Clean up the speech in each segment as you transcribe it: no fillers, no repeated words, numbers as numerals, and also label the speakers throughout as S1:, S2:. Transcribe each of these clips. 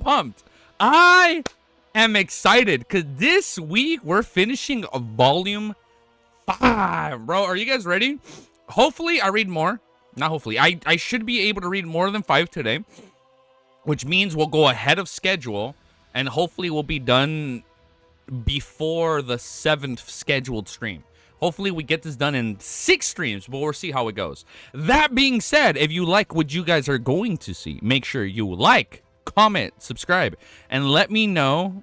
S1: pumped. I am excited because this week we're finishing volume 5, bro. Are you guys ready? Hopefully I read more. Not hopefully. I should be able to read more than 5 today, which means we'll go ahead of schedule, and hopefully we'll be done before the 7th scheduled stream. Hopefully we get this done in 6 streams, but we'll see how it goes. That being said, if you like what you guys are going to see, make sure you like, comment, subscribe, and let me know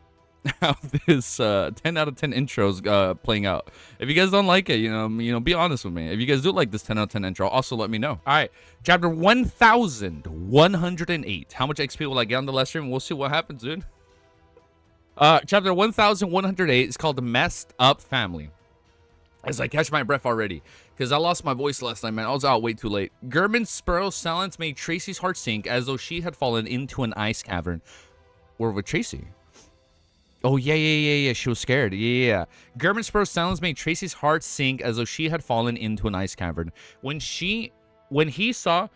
S1: how this 10 out of 10 intros playing out. If you guys don't like it, you know, be honest with me. If you guys do like this 10 out of 10 intro, also let me know. All right, chapter 1108. How much XP will I get on the last stream? We'll see what happens, dude. Chapter 1108 is called The Messed Up Family. As I catch my breath already, because I lost my voice last night, man. I was out way too late. German Sparrow's silence made Tracy's heart sink as though she had fallen into an ice cavern. Where was Tracy? Oh, yeah. She was scared. Yeah. German Sparrow's silence made Tracy's heart sink as though she had fallen into an ice cavern. When he saw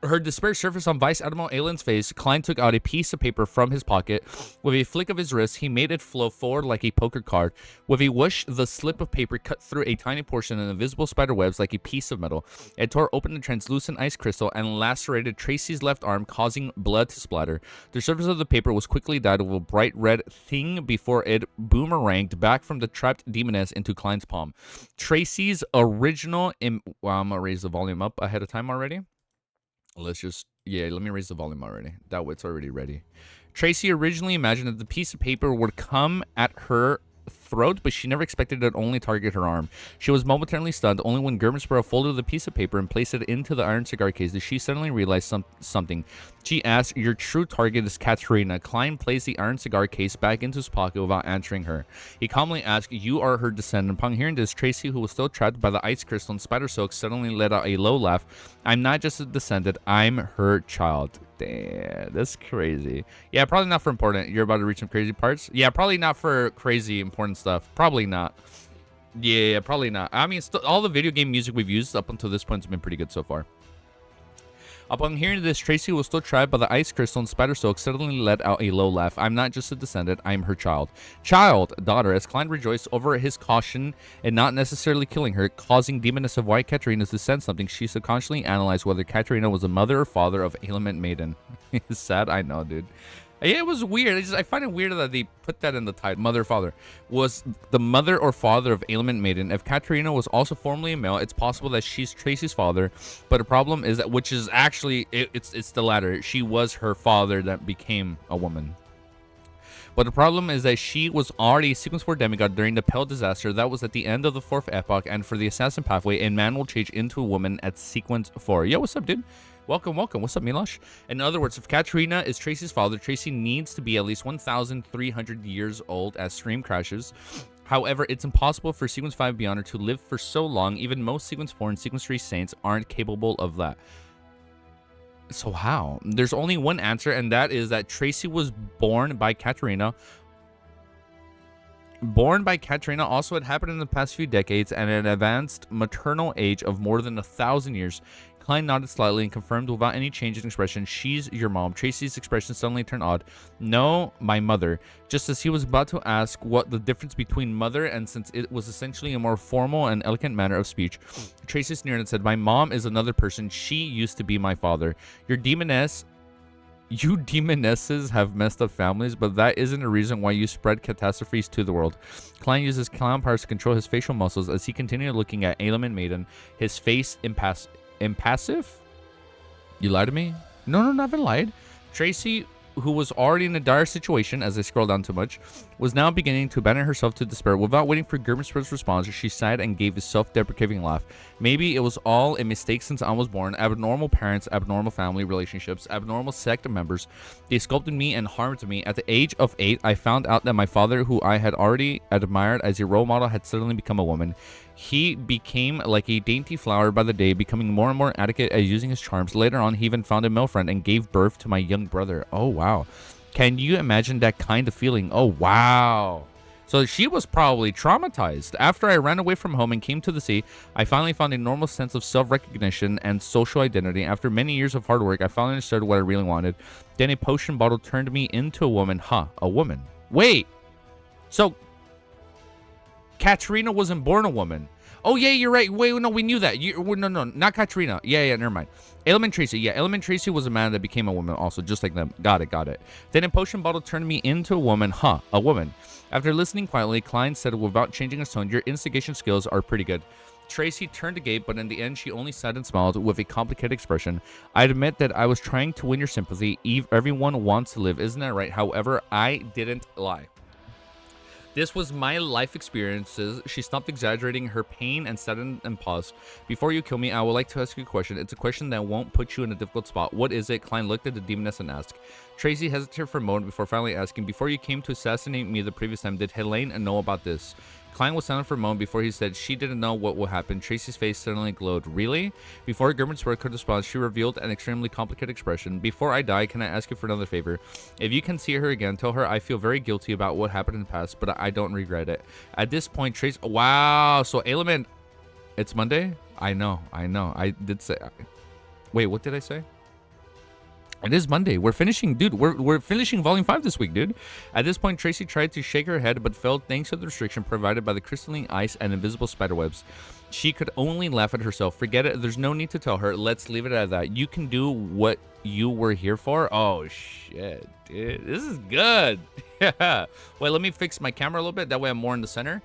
S1: her despair surface on Vice Admiral Aylin's face, Klein took out a piece of paper from his pocket. With a flick of his wrist, he made it flow forward like a poker card. With a whoosh, the slip of paper cut through a tiny portion of invisible spider webs like a piece of metal. It tore open a translucent ice crystal and lacerated Tracy's left arm, causing blood to splatter. The surface of the paper was quickly dyed with a bright red thing before it boomeranged back from the trapped demoness into Klein's palm. Tracy's original... Well, I'm going to raise the volume up ahead of time already. Let me raise the volume already. That way it's already ready. Tracy originally imagined that the piece of paper would come at her throat, but she never expected it to only target her arm. She was momentarily stunned. Only when German Sparrow folded the piece of paper and placed it into the iron cigar case did she suddenly realize something. She asked, "Your true target is Katarina." Klein placed the iron cigar case back into his pocket without answering her. He calmly asked, "You are her descendant." Upon hearing this, Tracy, who was still trapped by the ice crystal and spider silk, suddenly let out a low laugh. "I'm not just a descendant, I'm her child." Damn, that's crazy. Yeah, probably not for important. You're about to reach some crazy parts? Yeah, probably not for crazy important stuff. Probably not. Yeah, probably not. I mean, all the video game music we've used up until this point has been pretty good so far. Upon hearing this, Tracy, who was still trapped by the ice crystal and spider silk, suddenly let out a low laugh. "I'm not just a descendant, I'm her child." Child, daughter, as Klein rejoiced over his caution and not necessarily killing her, causing Demoness of White Katarina to sense something. She subconsciously analyzed whether Katarina was the mother or father of Ailment Maiden. It's sad, I know, dude. Yeah, it was weird. I find it weird that they put that in the title. Mother or father. Was the mother or father of Ailment Maiden. If Katarina was also formerly a male, it's possible that she's Tracy's father. But the problem is that, which is actually, it's the latter. She was her father that became a woman. But the problem is that she was already a Sequence 4 demigod during the Pell disaster. That was at the end of the 4th epoch. And for the Assassin pathway, a man will change into a woman at Sequence 4. Yo, what's up, dude? Welcome. What's up, Milosh? In other words, if Katarina is Tracy's father, Tracy needs to be at least 1,300 years old as stream crashes. However, it's impossible for Sequence 5 Beyonder to live for so long. Even most Sequence 4 and Sequence 3 saints aren't capable of that. So how? There's only one answer, and that is that Tracy was born by Katarina. Also, it happened in the past few decades and at an advanced maternal age of more than 1,000 years. Klein nodded slightly and confirmed without any change in expression, "She's your mom." Tracy's expression suddenly turned odd. "No, my mother." Just as he was about to ask what the difference between mother and since it was essentially a more formal and elegant manner of speech, Tracy sneered and said, "My mom is another person. She used to be my father. You demonesses have messed up families, but that isn't a reason why you spread catastrophes to the world." Klein uses clown powers to control his facial muscles as he continued looking at Ailment Maiden, his face impassive? You lied to me? No, never lied. Tracy, who was already in a dire situation, as I scroll down too much, was now beginning to abandon herself to despair. Without waiting for Gerbenspur's response, she sighed and gave a self-deprecating laugh. Maybe it was all a mistake since I was born. Abnormal parents, abnormal family relationships, abnormal sect members. They sculpted me and harmed me. At the age of 8, I found out that my father, who I had already admired as a role model, had suddenly become a woman. He became like a dainty flower by the day, becoming more and more adequate at using his charms. Later on, he even found a male friend and gave birth to my young brother. Oh, wow. Can you imagine that kind of feeling? Oh, wow. So she was probably traumatized. After I ran away from home and came to the sea, I finally found a normal sense of self-recognition and social identity. After many years of hard work, I finally understood what I really wanted. Then a potion bottle turned me into a woman. Huh, a woman. Wait. So Katarina wasn't born a woman. Oh, yeah, you're right. Wait, no, we knew that. No, not Katarina. Yeah, never mind. Element Tracy. Yeah, Element Tracy was a man that became a woman also, just like them. Got it. Then a potion bottle turned me into a woman. Huh, a woman. After listening quietly, Klein said without changing his tone, your instigation skills are pretty good. Tracy turned to gape, but in the end, she only sat and smiled with a complicated expression. I admit that I was trying to win your sympathy. Eve, everyone wants to live, isn't that right? However, I didn't lie. This was my life experiences. She stopped exaggerating her pain and sat and paused. Before you kill me, I would like to ask you a question. It's a question that won't put you in a difficult spot. What is it? Klein looked at the demoness and asked. Tracy hesitated for a moment before finally asking, before you came to assassinate me the previous time, did Helene know about this? Klein was silent for a moment before he said she didn't know what would happen. Tracy's face suddenly glowed. Really? Before German's word could respond, she revealed an extremely complicated expression. Before I die, can I ask you for another favor? If you can see her again, tell her I feel very guilty about what happened in the past, but I don't regret it. At this point, Tracy... Wow, so Element... It's Monday? I know. I did say... Wait, what did I say? It is Monday. We're finishing, dude. We're finishing volume 5 this week, dude. At this point, Tracy tried to shake her head, but failed thanks to the restriction provided by the crystalline ice and invisible spiderwebs. She could only laugh at herself. Forget it. There's no need to tell her. Let's leave it at that. You can do what you were here for. Oh, shit, dude. This is good. Yeah. Wait, let me fix my camera a little bit. That way I'm more in the center.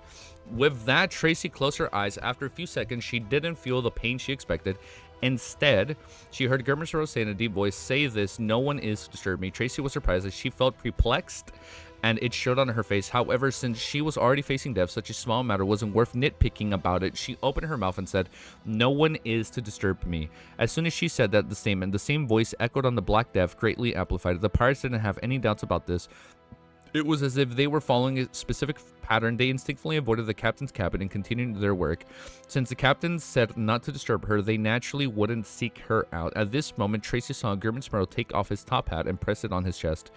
S1: With that, Tracy closed her eyes. After a few seconds, she didn't feel the pain she expected. Instead, she heard Germersoro say in a deep voice, say this, no one is to disturb me. Tracy was surprised as she felt perplexed, and it showed on her face. However, since she was already facing death, such a small matter wasn't worth nitpicking about it. She opened her mouth and said, no one is to disturb me. As soon as she said that, the same voice echoed on the black depth, greatly amplified. The pirates didn't have any doubts about this. It was as if they were following a specific pattern. They instinctively avoided the captain's cabin and continued their work. Since the captain said not to disturb her, they naturally wouldn't seek her out. At this moment, Tracy saw German Sparrow take off his top hat and press it on his chest.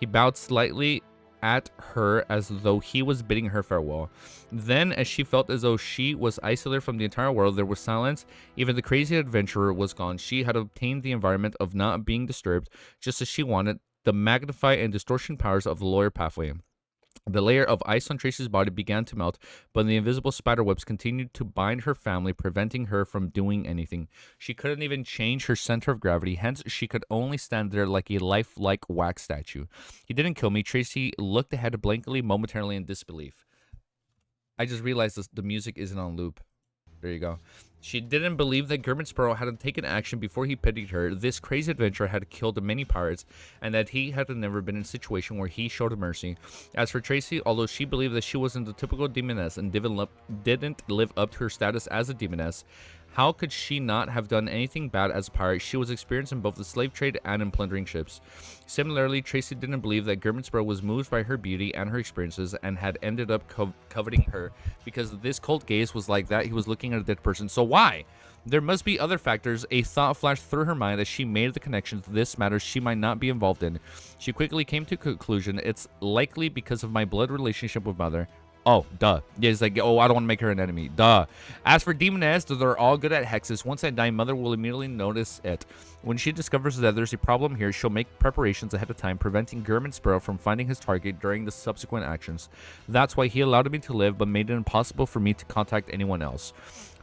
S1: He bowed slightly at her as though he was bidding her farewell. Then, as she felt as though she was isolated from the entire world, there was silence. Even the crazy adventurer was gone. She had obtained the environment of not being disturbed, just as she wanted, the magnify and distortion powers of the lower pathway. The layer of ice on Tracy's body began to melt, but the invisible spiderwebs continued to bind her family, preventing her from doing anything. She couldn't even change her center of gravity, hence she could only stand there like a lifelike wax statue. He didn't kill me. Tracy looked ahead blankly, momentarily in disbelief. I just realized the music isn't on loop. There you go. She didn't believe that German Sparrow hadn't taken action before he pitied her. This crazy adventurer had killed many pirates, and that he had never been in a situation where he showed mercy. As for Tracy, although she believed that she wasn't the typical demoness and didn't live up to her status as a demoness, how could she not have done anything bad as a pirate? She was experienced in both the slave trade and in plundering ships. Similarly, Tracy didn't believe that German Sparrow was moved by her beauty and her experiences and had ended up coveting her, because this cold gaze was like that he was looking at a dead person. So why? There must be other factors. A thought flashed through her mind as she made the connection to this matter she might not be involved in. She quickly came to a conclusion. It's likely because of my blood relationship with Mother. Oh, duh. Yeah, it's like, oh, I don't want to make her an enemy. Duh. As for Demoness, they're all good at hexes. Once I die, Mother will immediately notice it. When she discovers that there's a problem here, she'll make preparations ahead of time, preventing German Sparrow from finding his target during the subsequent actions. That's why he allowed me to live, but made it impossible for me to contact anyone else.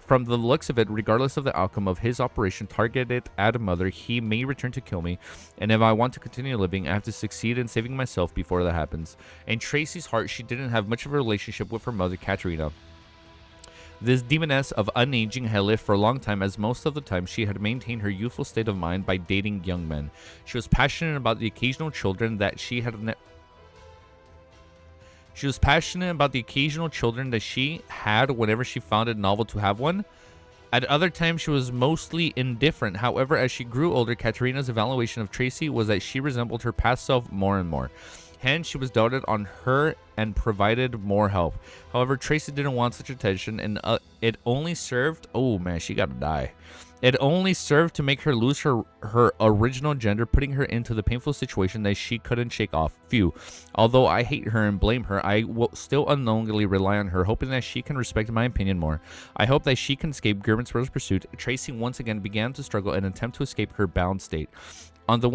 S1: From the looks of it, regardless of the outcome of his operation targeted at Mother, he may return to kill me, and if I want to continue living, I have to succeed in saving myself before that happens. In Tracy's heart, she didn't have much of a relationship with her mother, Katarina. This demoness of unaging had lived for a long time, as most of the time she had maintained her youthful state of mind by dating young men. She was passionate about the occasional children that she had whenever she found it novel to have one. At other times, she was mostly indifferent. However, as she grew older, Katarina's evaluation of Tracy was that she resembled her past self more and more. Hence, she was doted on her and provided more help. However, Tracy didn't want such attention, and it only served... Oh, man, she gotta die. It only served to make her lose her original gender, putting her into the painful situation that she couldn't shake off. Phew. Although I hate her and blame her, I will still unknowingly rely on her, hoping that she can respect my opinion more. I hope that she can escape Gurman's pursuit. Tracy once again began to struggle and attempt to escape her bound state. On the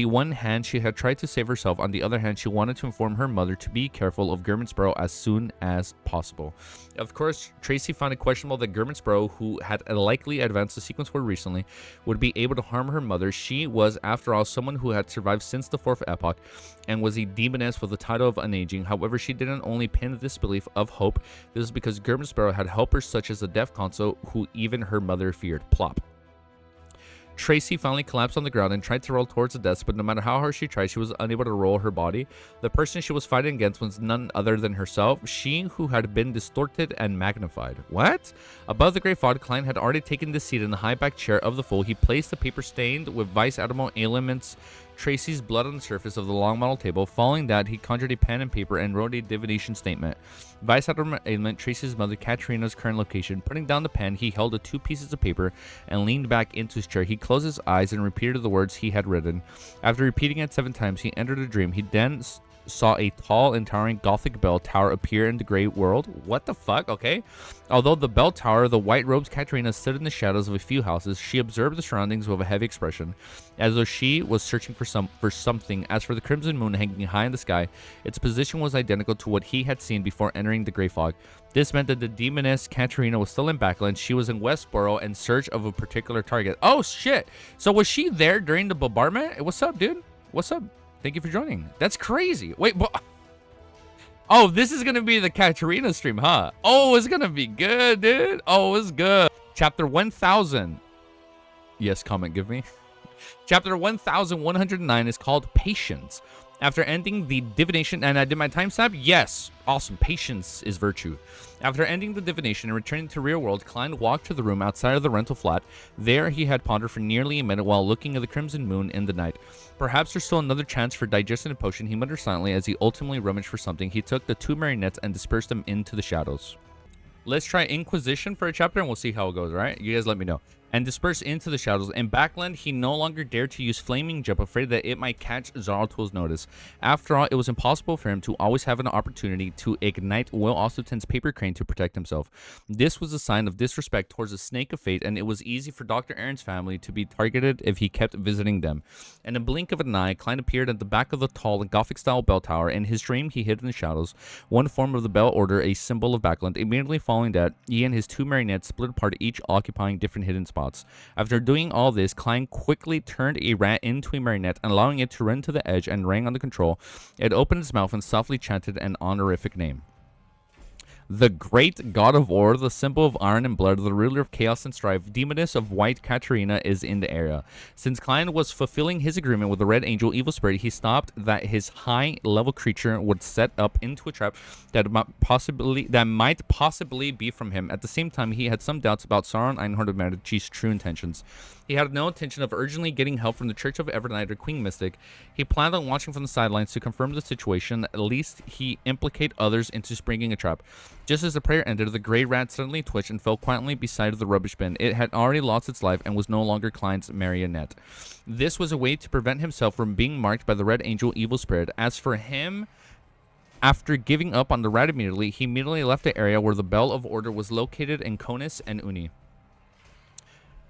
S1: one hand, she had tried to save herself. On the other hand, she wanted to inform her mother to be careful of Gurmansboro as soon as possible. Of course, Tracy found it questionable that Gurmansboro, who had likely advanced the sequence forward recently, would be able to harm her mother. She was, after all, someone who had survived since the Fourth Epoch and was a demoness with the title of unaging. However, she didn't only pin this belief of hope. This is because Gurmansboro had helpers such as the Deaf Consul, who even her mother feared. Plop. Tracy finally collapsed on the ground and tried to roll towards the desk, but no matter how hard she tried, she was unable to roll her body. The person she was fighting against was none other than herself, she who had been distorted and magnified. What? Above the gray fog, Klein had already taken the seat in the high-backed chair of the fool. He placed the paper stained with Vice Admiral Ailment's Tracy's blood on the surface of the long model table. Following that, he conjured a pen and paper and wrote a divination statement. Vice Admiral Ailment Tracy's mother Katarina's current location. Putting down the pen, he held the 2 pieces of paper and leaned back into his chair. He closed his eyes and repeated the words he had written. After repeating it 7 times, he entered a dream. He then saw a tall and towering Gothic bell tower appear in the gray world. What the fuck? Okay. Although the bell tower, the white-robed Katarina stood in the shadows of a few houses. She observed the surroundings with a heavy expression, as though she was searching for something. As for the crimson moon hanging high in the sky, its position was identical to what he had seen before entering the gray fog. This meant that the demoness Katarina was still in Backland. She was in Westboro in search of a particular target. Oh, shit. So was she there during the bombardment? What's up, dude? What's up? Thank you for joining. That's crazy. Wait, but... Oh, this is going to be the Katarina stream, huh? Oh, it's going to be good, dude. Oh, it's good. Chapter 1000. Yes, comment, give me. Chapter 1109 is called Patience. After ending the divination, and I did my timestamp? Yes. Awesome. Patience is virtue. After ending the divination and returning to real world, Klein walked to the room outside of the rental flat. There, he had pondered for nearly a minute while looking at the crimson moon in the night. Perhaps there's still another chance for digesting a potion, he muttered silently as he ultimately rummaged for something. He took the 2 marionettes and dispersed them into the shadows. Let's try Inquisition for a chapter, and we'll see how it goes, all right? You guys let me know. And dispersed into the shadows. In Backland, he no longer dared to use Flaming Jump, afraid that it might catch Zarathul's notice. After all, it was impossible for him to always have an opportunity to ignite Will Osterton's paper crane to protect himself. This was a sign of disrespect towards the Snake of Fate, and it was easy for Dr. Aaron's family to be targeted if he kept visiting them. In a blink of an eye, Klein appeared at the back of the tall Gothic-style bell tower. In his dream, he hid in the shadows, one form of the bell order, a symbol of Backland. Immediately following that, he and his 2 marionettes split apart, each occupying different hidden spots. After doing all this, Klein quickly turned a rat into a marionette, allowing it to run to the edge and rang on the control. It opened its mouth and softly chanted an honorific name. The great god of war, the symbol of iron and blood, the ruler of chaos and strife, demoness of white Katarina is in the area. Since Klein was fulfilling his agreement with the Red Angel evil spirit, he stopped that his high-level creature would set up into a trap that might possibly be from him. At the same time, he had some doubts about Sauron Einhorn of Medici's true intentions. He had no intention of urgently getting help from the Church of Evernight or Queen Mystic. He planned on watching from the sidelines to confirm the situation. At least he implicate others into springing a trap. Just as the prayer ended, the gray rat suddenly twitched and fell quietly beside the rubbish bin. It had already lost its life and was no longer Klein's marionette. This was a way to prevent himself from being marked by the Red Angel evil spirit. As for him, after giving up on the rat immediately, he immediately left the area where the Bell of Order was located in Konis and Uni.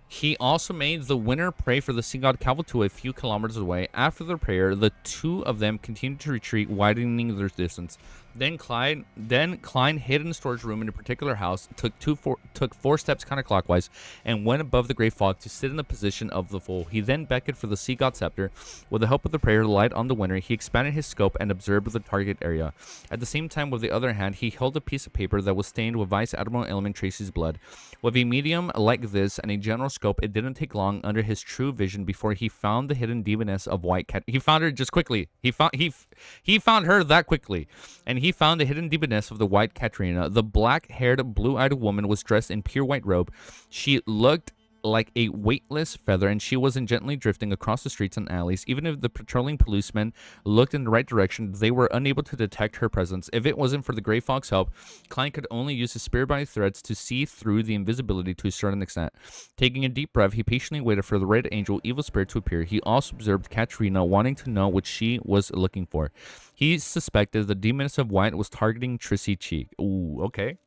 S1: He also made the winner pray for the sea god Kalvatu a few kilometers away. After the prayer, the 2 of them continued to retreat, widening their distance. Then Klein hid in the storage room in a particular house, took 4 steps counterclockwise, and went above the gray fog to sit in the position of the fool. He then beckoned for the sea god scepter. With the help of the prayer light on the winner, he expanded his scope and observed the target area. At the same time, with the other hand, he held a piece of paper that was stained with Vice Admiral Ailment Tracy's blood. With a medium like this and a general scope, it didn't take long under his true vision before he found the hidden demoness of White Cat. He found her just quickly. He found her that quickly. And he found the hidden demoness of the White Katarina. The black-haired, blue-eyed woman was dressed in pure white robe. She looked like a weightless feather, and she wasn't gently drifting across the streets and alleys. Even if the patrolling policemen looked in the right direction, they were unable to detect her presence. If it wasn't for the Gray Fox help, Klein could only use his spirit-body threads to see through the invisibility to a certain extent. Taking a deep breath, he patiently waited for the Red Angel evil spirit to appear. He also observed Katarina, wanting to know what she was looking for. He suspected the Demoness of White was targeting Trissy Cheek. Ooh, okay.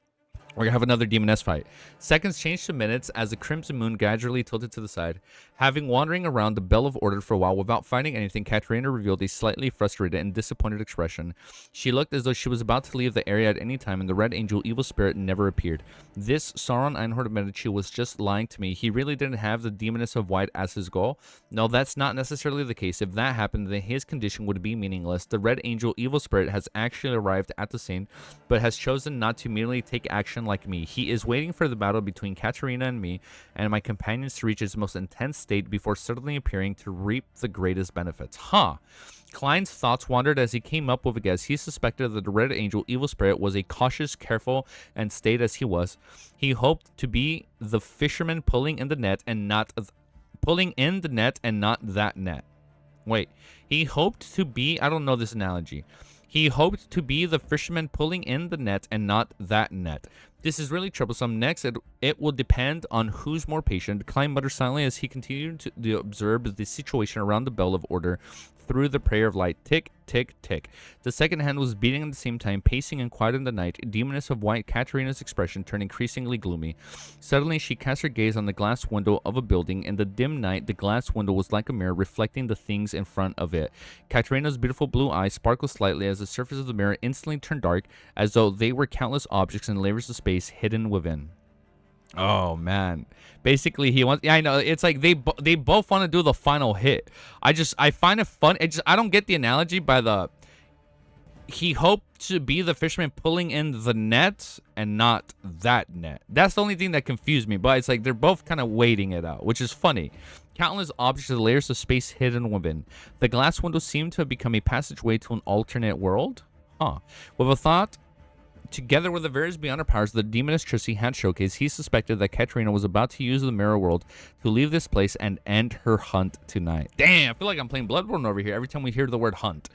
S1: We're going to have another Demoness fight. Seconds changed to minutes as the Crimson Moon gradually tilted to the side. Having wandering around the Bell of Order for a while without finding anything, Katarina revealed a slightly frustrated and disappointed expression. She looked as though she was about to leave the area at any time, and the Red Angel evil spirit never appeared. This Sauron Einhorn of Medici was just lying to me. He really didn't have the Demoness of White as his goal. No, that's not necessarily the case. If that happened, then his condition would be meaningless. The Red Angel evil spirit has actually arrived at the scene, but has chosen not to merely take action like me. He is waiting for the battle between Katarina and me and my companions to reach its most intense state before suddenly appearing to reap the greatest benefits. Klein's thoughts wandered as he came up with a guess. He suspected that the Red Angel evil spirit was a cautious, careful, and staid as he was. He hoped to be the fisherman pulling in the net and not that net. Wait, he hoped to be, I don't know this analogy. He hoped to be the fisherman pulling in the net and not that net. This is really troublesome. Next, it will depend on who's more patient. Klein muttered silently as he continued to observe the situation around the Bell of Order through the prayer of light. Tick, tick, tick. The second hand was beating at the same time, pacing and quiet in the night. Demoness of White, Katarina's expression turned increasingly gloomy. Suddenly, she cast her gaze on the glass window of a building. In the dim night, the glass window was like a mirror, reflecting the things in front of it. Katarina's beautiful blue eyes sparkled slightly as the surface of the mirror instantly turned dark, as though they were countless objects and layers of space hidden within. Oh man, basically he wants, yeah, I know, it's like they both want to do the final hit. I find it fun. I don't get the analogy by the, he hoped to be the fisherman pulling in the net and not that net. That's the only thing that confused me, but it's like they're both kind of waiting it out, which is funny. Countless objects and layers of space hidden within. The glass window seemed to have become a passageway to an alternate world. With a thought, together with the various beyond her powers the Demoness Trissy had showcased, he suspected that Katarina was about to use the mirror world to leave this place and end her hunt tonight. Damn, I feel like I'm playing Bloodborne over here every time we hear the word hunt.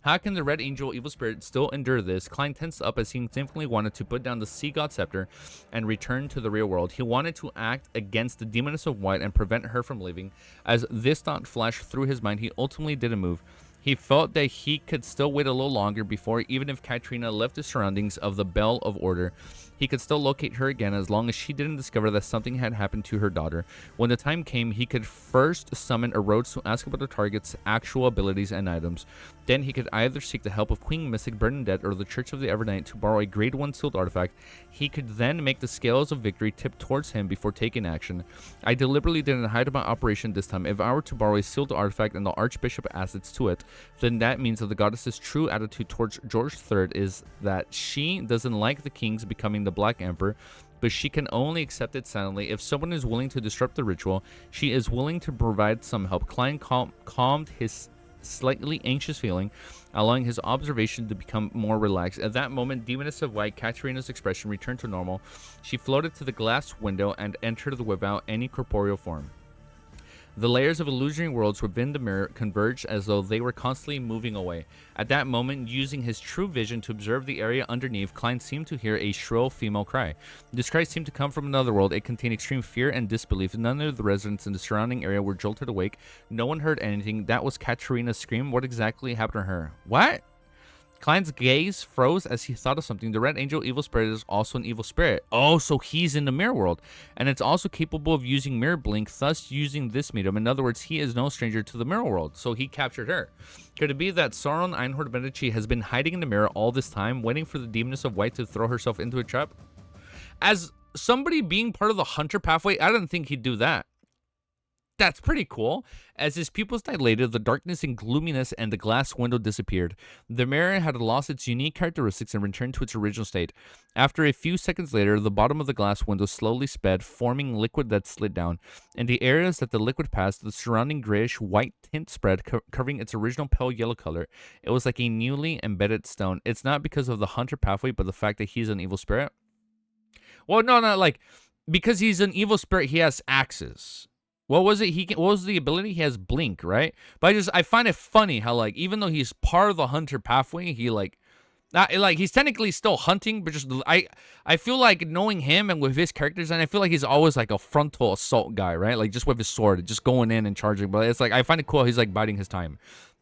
S1: How can the Red Angel evil spirit still endure this? Klein tensed up as he instinctively wanted to put down the Sea God Scepter and return to the real world. He wanted to act against the Demoness of White and prevent her from leaving. As this thought flashed through his mind, he ultimately didn't move. He felt that he could still wait a little longer before, even if Katarina left the surroundings of the Bell of Order, he could still locate her again as long as she didn't discover that something had happened to her daughter. When the time came, he could first summon a Rhodes to ask about the target's actual abilities and items. Then he could either seek the help of Queen Mystic, Bernadette, or the Church of the Evernight to borrow a Grade 1 sealed artifact. He could then make the scales of victory tip towards him before taking action. I deliberately didn't hide my operation this time. If I were to borrow a sealed artifact and the Archbishop assets to it, then that means that the goddess's true attitude towards George III is that she doesn't like the kings becoming the Black Emperor, but she can only accept it silently. If someone is willing to disrupt the ritual, she is willing to provide some help. Klein calmed his slightly anxious feeling, allowing his observation to become more relaxed. At that moment, Demoness of White, Katarina's expression returned to normal. She floated to the glass window and entered without any corporeal form. The layers of illusory worlds within the mirror converged as though they were constantly moving away. At that moment, using his true vision to observe the area underneath, Klein seemed to hear a shrill female cry. This cry seemed to come from another world. It contained extreme fear and disbelief. None of the residents in the surrounding area were jolted awake. No one heard anything. That was Katarina's scream. What exactly happened to her? What? Klein's gaze froze as he thought of something. The Red Angel evil spirit is also an evil spirit. Oh, so he's in the mirror world. And it's also capable of using mirror blink, thus using this medium. In other words, he is no stranger to the mirror world. So he captured her. Could it be that Sauron Einhorn Medici has been hiding in the mirror all this time, waiting for the Demoness of White to throw herself into a trap? As somebody being part of the Hunter pathway, I didn't think he'd do that. That's pretty cool. As his pupils dilated, the darkness and gloominess and the glass window disappeared. The mirror had lost its unique characteristics and returned to its original state. After a few seconds later, the bottom of the glass window slowly sped, forming liquid that slid down. In the areas that the liquid passed, the surrounding grayish-white tint spread, covering its original pale yellow color. It was like a newly embedded stone. It's not because of the Hunter pathway, but the fact that he's an evil spirit. Well, no, like... because he's an evil spirit, he has axes. What was it? What was the ability? He has blink, right? But I find it funny how, like, even though he's part of the hunter pathway, he like he's technically still hunting, but just I feel like knowing him and with his characters, and I feel like he's always like a frontal assault guy, right? Like just with his sword, just going in and charging. But it's like I find it cool. He's like biding his time.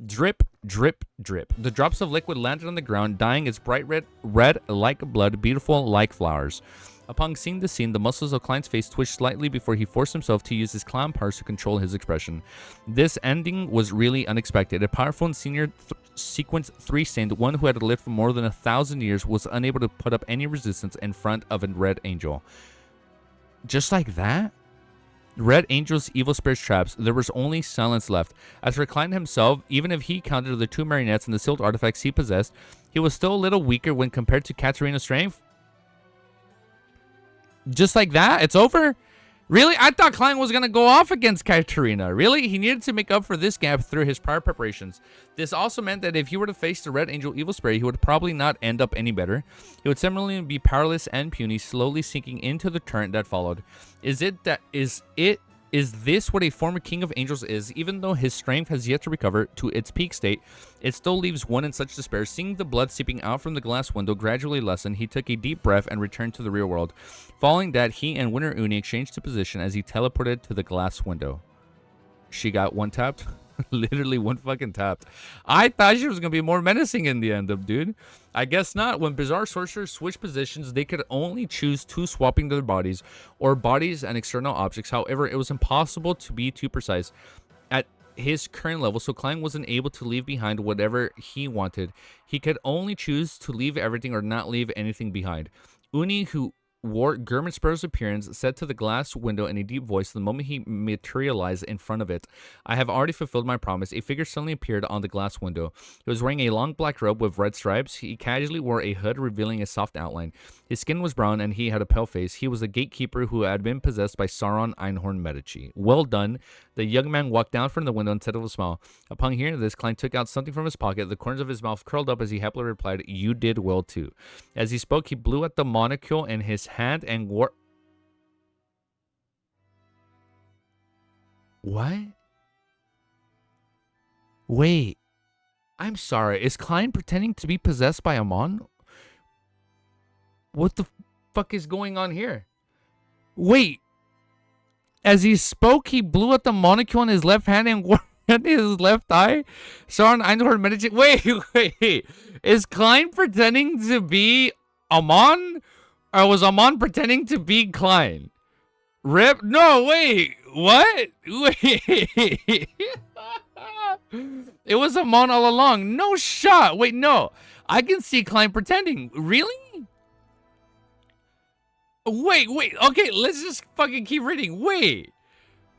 S1: Drip, drip, drip. The drops of liquid landed on the ground, dyeing its bright red like blood, beautiful like flowers. Upon seeing the scene, the muscles of Klein's face twitched slightly before he forced himself to use his clown powers to control his expression. This ending was really unexpected. A powerful and senior sequence 3 saint, one who had lived for more than 1,000 years, was unable to put up any resistance in front of a red angel. Just like that? Red Angel's evil spirit's traps, there was only silence left. As for Klein himself, even if he counted the 2 marionettes and the sealed artifacts he possessed, he was still a little weaker when compared to Katarina's strength. Just like that? It's over? Really? I thought Klein was going to go off against Katarina. Really? He needed to make up for this gap through his prior preparations. This also meant that if he were to face the Red Angel Evil Spirit, he would probably not end up any better. He would similarly be powerless and puny, slowly sinking into the torrent that followed. Is this what a former King of Angels is? Even though his strength has yet to recover to its peak state, it still leaves one in such despair. Seeing the blood seeping out from the glass window gradually lessen, he took a deep breath and returned to the real world. Following that, he and Winter Uni exchanged position as he teleported to the glass window. She got one tapped? Literally one fucking tapped. I thought she was going to be more menacing in the end of, dude. I guess not. When Bizarre Sorcerers switched positions, they could only choose 2 swapping their bodies, or bodies and external objects. However, it was impossible to be too precise at his current level, so Klein wasn't able to leave behind whatever he wanted. He could only choose to leave everything or not leave anything behind. Uni, who wore German-Sparrow's appearance, said to the glass window in a deep voice the moment he materialized in front of it, "I have already fulfilled my promise." A figure suddenly appeared on the glass window. He was wearing a long black robe with red stripes. He casually wore a hood revealing a soft outline. His skin was brown and he had a pale face. He was a gatekeeper who had been possessed by Sauron Einhorn Medici. Well done. The young man walked down from the window and said with a smile. Upon hearing this, Klein took out something from his pocket. The corners of his mouth curled up as he happily replied, "You did well too." As he spoke, he blew at the monocle in his hand and wore... What? Wait. I'm sorry. Is Klein pretending to be possessed by Amon? What the fuck is going on here? Wait. As he spoke, he blew at the monocle in his left hand and wore in his left eye. Sauron Einhorn Medici. Wait. Is Klein pretending to be Amon? Or was Amon pretending to be Klein? Rip? No, wait. What? Wait. It was Amon all along. No shot. Wait, no. I can see Klein pretending. Really? Wait. Okay, let's just fucking keep reading. Wait.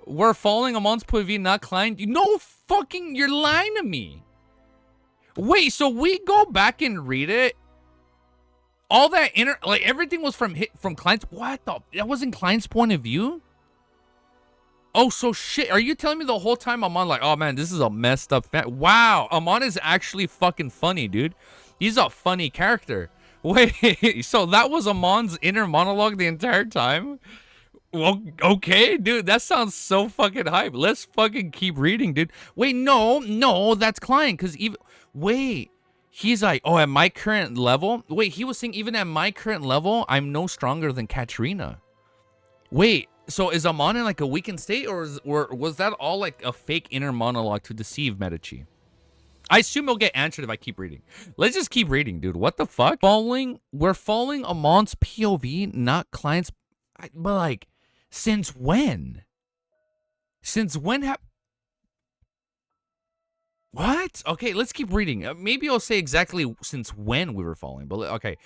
S1: We're following Amon's point of view, not Klein. No fucking, you're lying to me. Wait, so we go back and read it. All that like everything was from Klein's. What the? That wasn't Klein's point of view. Oh, so shit. Are you telling me the whole time Amon like, oh man, this is a messed up wow, Amon is actually fucking funny, dude. He's a funny character. Wait, so that was Amon's inner monologue the entire time? Well, okay, dude, that sounds so fucking hype. Let's fucking keep reading, dude. Wait, no, that's Klein, because even... Wait, he's like, oh, at my current level? Wait, he was saying even at my current level, I'm no stronger than Katarina. Wait, so is Amon in like a weakened state, or was that all like a fake inner monologue to deceive Medici? I assume it'll get answered if I keep reading. Let's just keep reading, dude. What the fuck? We're following Amon's POV, not Klein's... But like... Since when? Since when What? Okay, let's keep reading. Maybe I'll say exactly since when we were following. But okay.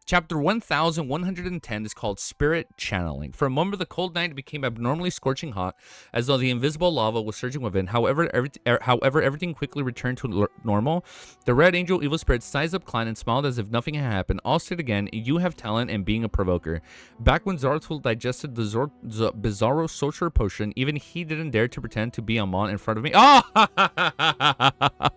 S1: Chapter 1110 is called Spirit Channeling. For a moment, the cold night became abnormally scorching hot, as though the invisible lava was surging within. However, everything quickly returned to normal. The Red Angel Evil Spirit sized up Klein and smiled as if nothing had happened. All said again, "You have talent in being a provoker." Back when Zaratul digested the Bizarro Sorcerer Potion, even he didn't dare to pretend to be Amon in front of me. Oh!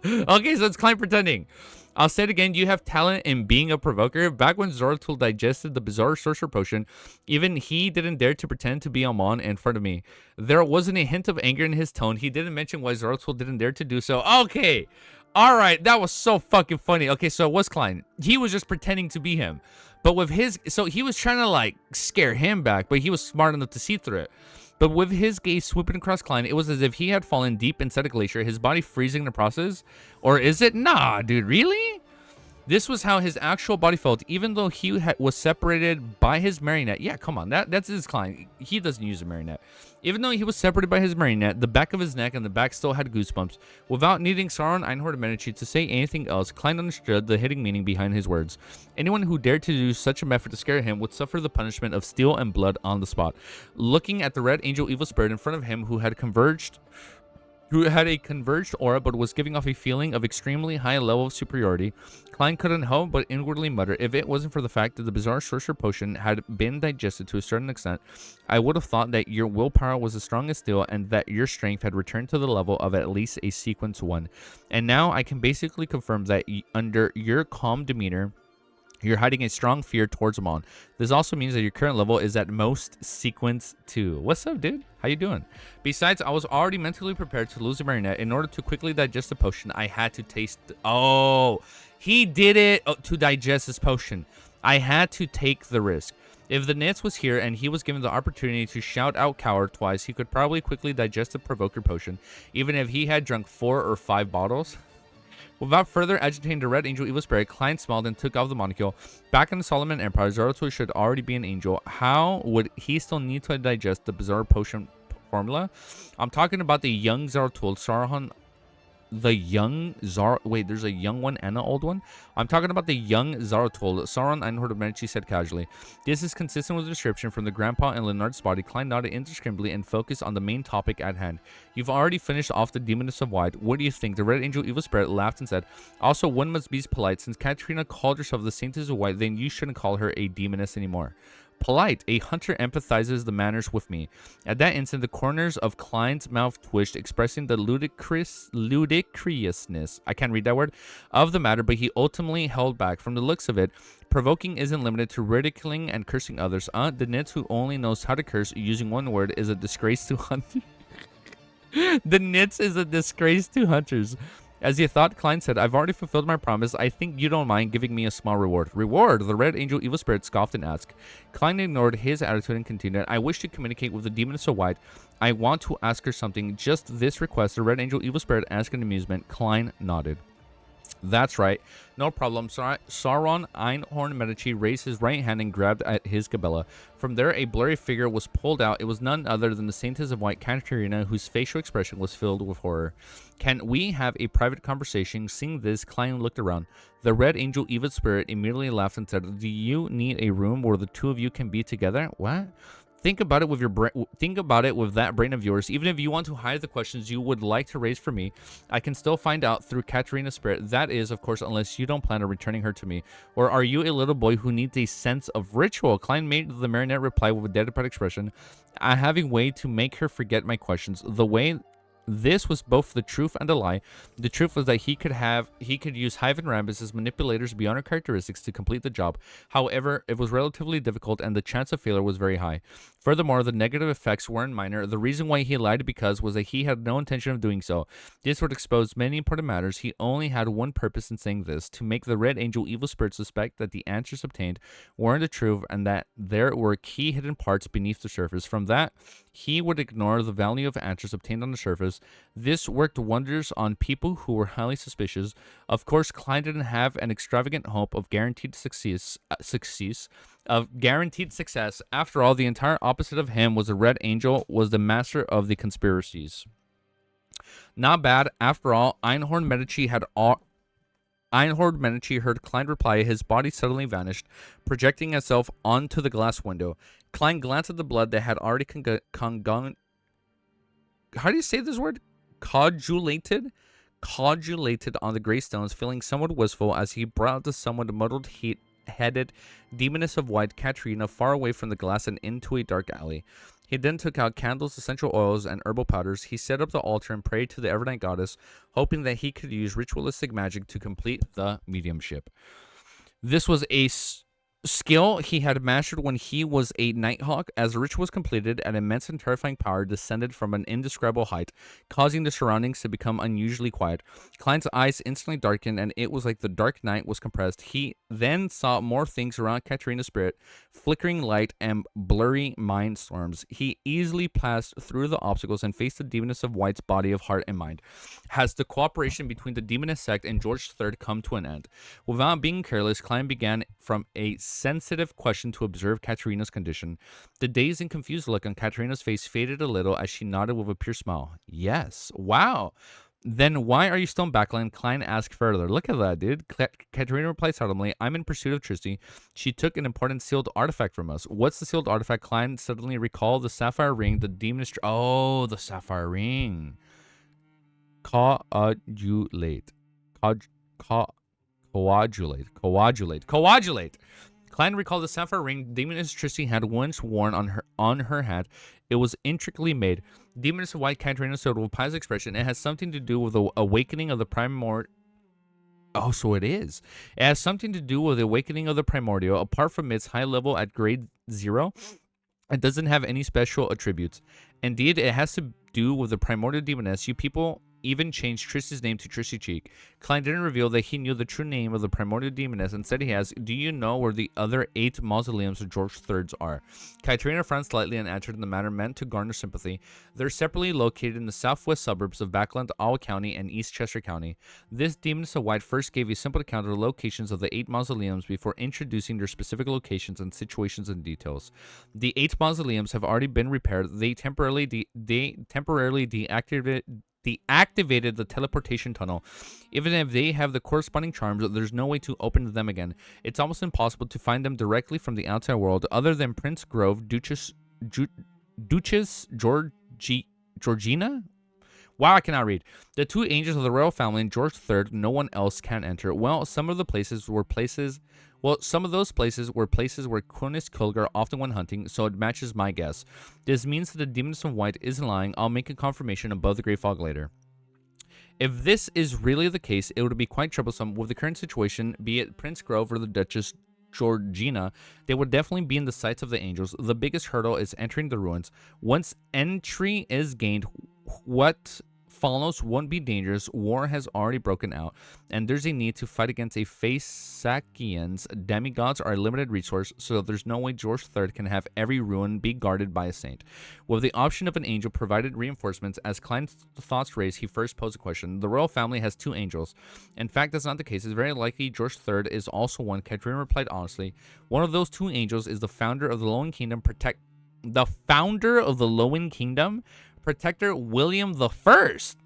S1: Okay, so it's Klein pretending. I'll say it again, you have talent in being a provoker. Back when Zoroark digested the bizarre sorcerer potion, even he didn't dare to pretend to be Amon in front of me. There wasn't a hint of anger in his tone. He didn't mention why Zoroark didn't dare to do so. Okay. All right. That was so fucking funny. Okay, so it was Klein. He was just pretending to be him. But with his... So he was trying to, like, scare him back, but he was smart enough to see through it. But with his gaze swooping across Klein, it was as if he had fallen deep inside a glacier, his body freezing in the process. Or is it? Nah, dude, really? This was how his actual body felt, even though he was separated by his marionette. Yeah, come on, that's his Klein. He doesn't use a marionette. Even though he was separated by his marionette, the back of his neck and the back still had goosebumps. Without needing Sauron Einhorn Medici to say anything else, Klein understood the hidden meaning behind his words. Anyone who dared to do such a method to scare him would suffer the punishment of steel and blood on the spot. Looking at the red angel evil spirit in front of him who had a converged aura but was giving off a feeling of extremely high level of superiority, Klein couldn't help but inwardly mutter, if it wasn't for the fact that the bizarre sorcerer potion had been digested to a certain extent, I would have thought that your willpower was as strong as steel and that your strength had returned to the level of at least a sequence 1. And now I can basically confirm that under your calm demeanor, you're hiding a strong fear towards Amon. This also means that your current level is at most sequence 2. What's up, dude? How you doing? Besides, I was already mentally prepared to lose a marionette. In order to quickly digest the potion, I had to taste... Oh, he did it to digest his potion. I had to take the risk. If the Nitz was here and he was given the opportunity to shout out coward twice, he could probably quickly digest the provoker potion, even if he had drunk 4 or 5 bottles. Without further agitating the red angel evil spirit, Klein smiled and took off the monocle. Back in the Solomon Empire, Zoroark should already be an angel. How would he still need to digest the bizarre potion formula? I'm talking about the young Zoroark, Sauron. The young Zar... Wait, there's a young one and an old one? I'm talking about the young Zoroark, Sauron Einhorn Medici said casually. This is consistent with the description from the grandpa and Leonard's body. Klein nodded indiscriminately and focused on the main topic at hand. You've already finished off the Demoness of White. What do you think? The red angel evil spirit laughed and said, also, one must be polite. Since Katarina called herself the Saintess of White, then you shouldn't call her a demoness anymore. Polite. A hunter empathizes the manners with me. At that instant, the corners of Klein's mouth twitched, expressing the ludicrousness, I can't read that word, of the matter, but he ultimately held back. From the looks of it, provoking isn't limited to ridiculing and cursing others. The Nitz who only knows how to curse using one word is a disgrace to hunters. The Nitz is a disgrace to hunters. As he thought, Klein said, I've already fulfilled my promise. I think you don't mind giving me a small reward. Reward? The red angel evil spirit scoffed and asked. Klein ignored his attitude and continued, I wish to communicate with the Demoness of White. I want to ask her something. Just this request. The red angel evil spirit asked in amusement. Klein nodded. That's right. No problem. Sauron Einhorn Medici raised his right hand and grabbed at his gabella. From there, a blurry figure was pulled out. It was none other than the Saintess of White, Katarina, whose facial expression was filled with horror. Can we have a private conversation? Seeing this, Klein looked around. The red angel evil spirit immediately laughed and said, do you need a room where the two of you can be together? What? Think about it with your brain. Think about it with that brain of yours. Even if you want to hide the questions you would like to raise for me, I can still find out through Katarina's spirit. That is, of course, unless you don't plan on returning her to me. Or are you a little boy who needs a sense of ritual? Klein made the marionette reply with a dead-apart expression. I have a way to make her forget my questions. The way... This was both the truth and a lie. The truth was that he could use Hive and Rambus as manipulators beyond her characteristics to complete the job. However, it was relatively difficult and the chance of failure was very high. Furthermore, the negative effects weren't minor. The reason why he lied because was that he had no intention of doing so. This would expose many important matters. He only had one purpose in saying this, to make the red angel evil spirit suspect that the answers obtained weren't the truth and that there were key hidden parts beneath the surface. From that, he would ignore the value of answers obtained on the surface. This worked wonders on people who were highly suspicious. Of course, Klein didn't have an extravagant hope of guaranteed success. After all, the entire opposite of him was the red angel, was the master of the conspiracies. Not bad. After all, Einhorn Medici heard Klein reply. His body suddenly vanished, projecting itself onto the glass window. Klein glanced at the blood that had already how do you say this word? Coagulated on the gray stones, feeling somewhat wistful as he brought out the somewhat muddled headed Demoness of White, Katarina, far away from the glass and into a dark alley. He then took out candles, essential oils, and herbal powders. He set up the altar and prayed to the Evernight goddess, hoping that he could use ritualistic magic to complete the mediumship. This was a skill he had mastered when he was a Nighthawk. As the ritual was completed, an immense and terrifying power descended from an indescribable height, causing the surroundings to become unusually quiet. Klein's eyes instantly darkened, and it was like the dark night was compressed. He then saw more things around Katarina's spirit, flickering light and blurry mind storms. He easily passed through the obstacles and faced the demoness of White's body of heart and mind. Has the cooperation between the demoness sect and George III come to an end? Without being careless, Klein began from a sensitive question to observe Katarina's condition. The dazed and confused look on Katarina's face faded a little as she nodded with a pure smile. Yes. Wow. Then why are you still in backline? Klein asked further. Look at that, dude. Katarina replied solemnly, I'm in pursuit of Tristy. She took an important sealed artifact from us. What's the sealed artifact? Klein suddenly recalled the sapphire ring, the demoness... Oh, the sapphire ring. Coagulate. Coagulate. Klein recalled the sapphire ring Demoness Tristy had once worn on her hat. It was intricately made. Demoness of White Katarina said with pious expression, it has something to do with the awakening of the primordial. Oh, so it is. It has something to do with the awakening of the primordial. Apart from its high level at grade 0, it doesn't have any special attributes. Indeed, it has to do with the primordial demoness. You people even changed Tristy's name to Tristy Cheek. Klein didn't reveal that he knew the true name of the primordial demoness. Instead, he asked, do you know where the other 8 mausoleums of George III's are? Katarina frowned slightly and answered in the manner meant to garner sympathy. They're separately located in the southwest suburbs of Backland, Ottawa County, and East Chester County. This Demoness of White first gave a simple account of the locations of the 8 mausoleums before introducing their specific locations and situations and details. The 8 mausoleums have already been repaired. They temporarily deactivated the teleportation tunnel. Even if they have the corresponding charms, there's no way to open them again. It's almost impossible to find them directly from the outside world, other than Prince Grove, Duchess Georgina? Wow, I cannot read. The 2 angels of the royal family and George III, no one else can enter. Well, some of those places were places where Cronus Kilgar often went hunting, so it matches my guess. This means that the Demoness of White isn't lying. I'll make a confirmation above the Great Fog later. If this is really the case, it would be quite troublesome with the current situation, be it Prince Grove or the Duchess Georgina. They would definitely be in the sights of the angels. The biggest hurdle is entering the ruins. Once entry is gained, what follows won't be dangerous. War has already broken out, and there's a need to fight against a Phasakians. Demigods are a limited resource, so there's no way George III can have every ruin be guarded by a saint. With the option of an angel provided reinforcements, as Klein's thoughts raised, he first posed a question. The royal family has 2 angels. In fact, that's not the case. It's very likely George III is also one. Katarina replied honestly. One of those 2 angels is the founder of the Lowen Kingdom, Protector William the First,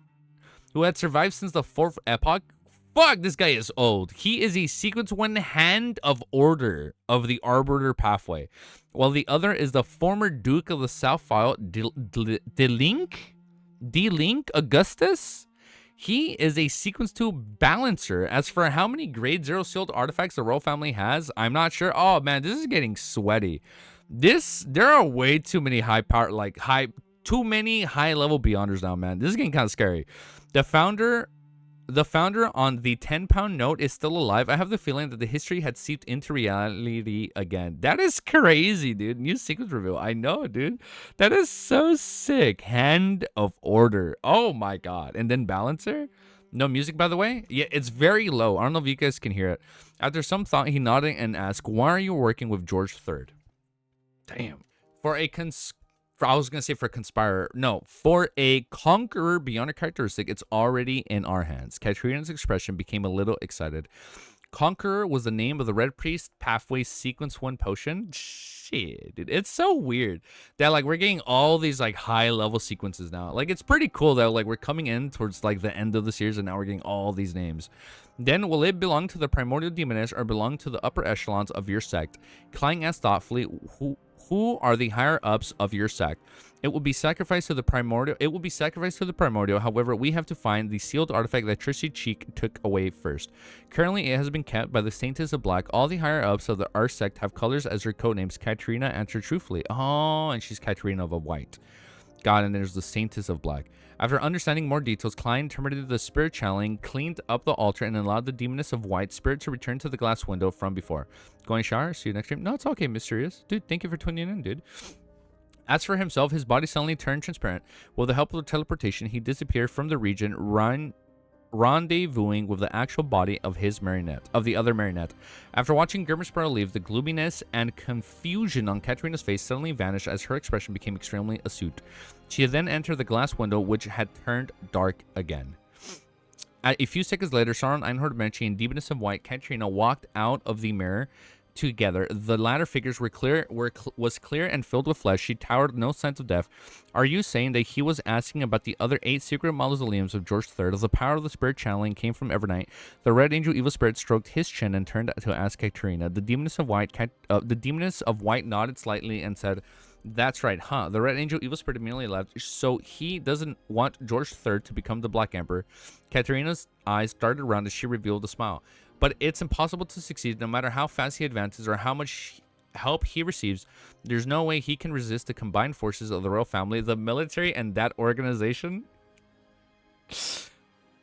S1: who had survived since the 4th epoch. Fuck, this guy is old. He is a Sequence 1 Hand of Order of the Arbiter Pathway, while the other is the former Duke of the South File, D-Link Augustus. He is a Sequence 2 Balancer. As for how many grade 0 sealed artifacts the royal family has, I'm not sure. Oh man, this is getting sweaty. There are way too many too many high-level Beyonders now, man. This is getting kind of scary. The founder on the 10-pound note is still alive. I have the feeling that the history had seeped into reality again. That is crazy, dude. New sequence reveal. I know, dude. That is so sick. Hand of Order. Oh, my God. And then Balancer? No music, by the way? Yeah, it's very low. I don't know if you guys can hear it. After some thought, he nodded and asked, why are you working with George III? Damn. For a conspirer. No, for a conqueror beyond a characteristic, it's already in our hands. Katarina's expression became a little excited. Conqueror was the name of the Red Priest Pathway Sequence 1 potion. Shit, dude. It's so weird that, like, we're getting all these, like, high-level sequences now. Like, it's pretty cool that, like, we're coming in towards, like, the end of the series, and now we're getting all these names. Then, will it belong to the primordial demoness or belong to the upper echelons of your sect? Klein asked thoughtfully, who are the higher-ups of your sect? It will be sacrificed to the primordial. It will be sacrificed to the primordial. However, we have to find the sealed artifact that Trissy Cheek took away first. Currently, it has been kept by the Saintess of Black. All the higher ups of our sect have colors as their codenames. Katarina answered truthfully. Oh, and she's Katarina of a White. God, and there's the Saintess of Black. After understanding more details, Klein terminated the spirit channeling, cleaned up the altar, and allowed the Demoness of White spirit to return to the glass window from before. Going shower? See you next stream. No, it's okay, Mysterious. Dude, thank you for tuning in, dude. As for himself, his body suddenly turned transparent. With the help of teleportation, he disappeared from the region, rendezvousing with the actual body of the other marionette. After watching Grimmersborough leave, the gloominess and confusion on Katarina's face suddenly vanished as her expression became extremely astute. She then entered the glass window, which had turned dark again. A few seconds later, Sauron, Einhorn, Medici, and Demoness of White, Katarina walked out of the mirror together. The latter figures was clear and filled with flesh. She towered no signs of death. Are you saying that he was asking about the other 8 secret mausoleums of George III? As the power of the spirit channeling came from Evernight, the Red Angel Evil Spirit stroked his chin and turned to ask Katarina. The Demoness of White nodded slightly and said, "That's right, huh?" The Red Angel Evil Spirit immediately left. So he doesn't want George III to become the Black Emperor. Katarina's eyes darted around as she revealed a smile. But it's impossible to succeed no matter how fast he advances or how much help he receives. There's no way he can resist the combined forces of the royal family, the military, and that organization.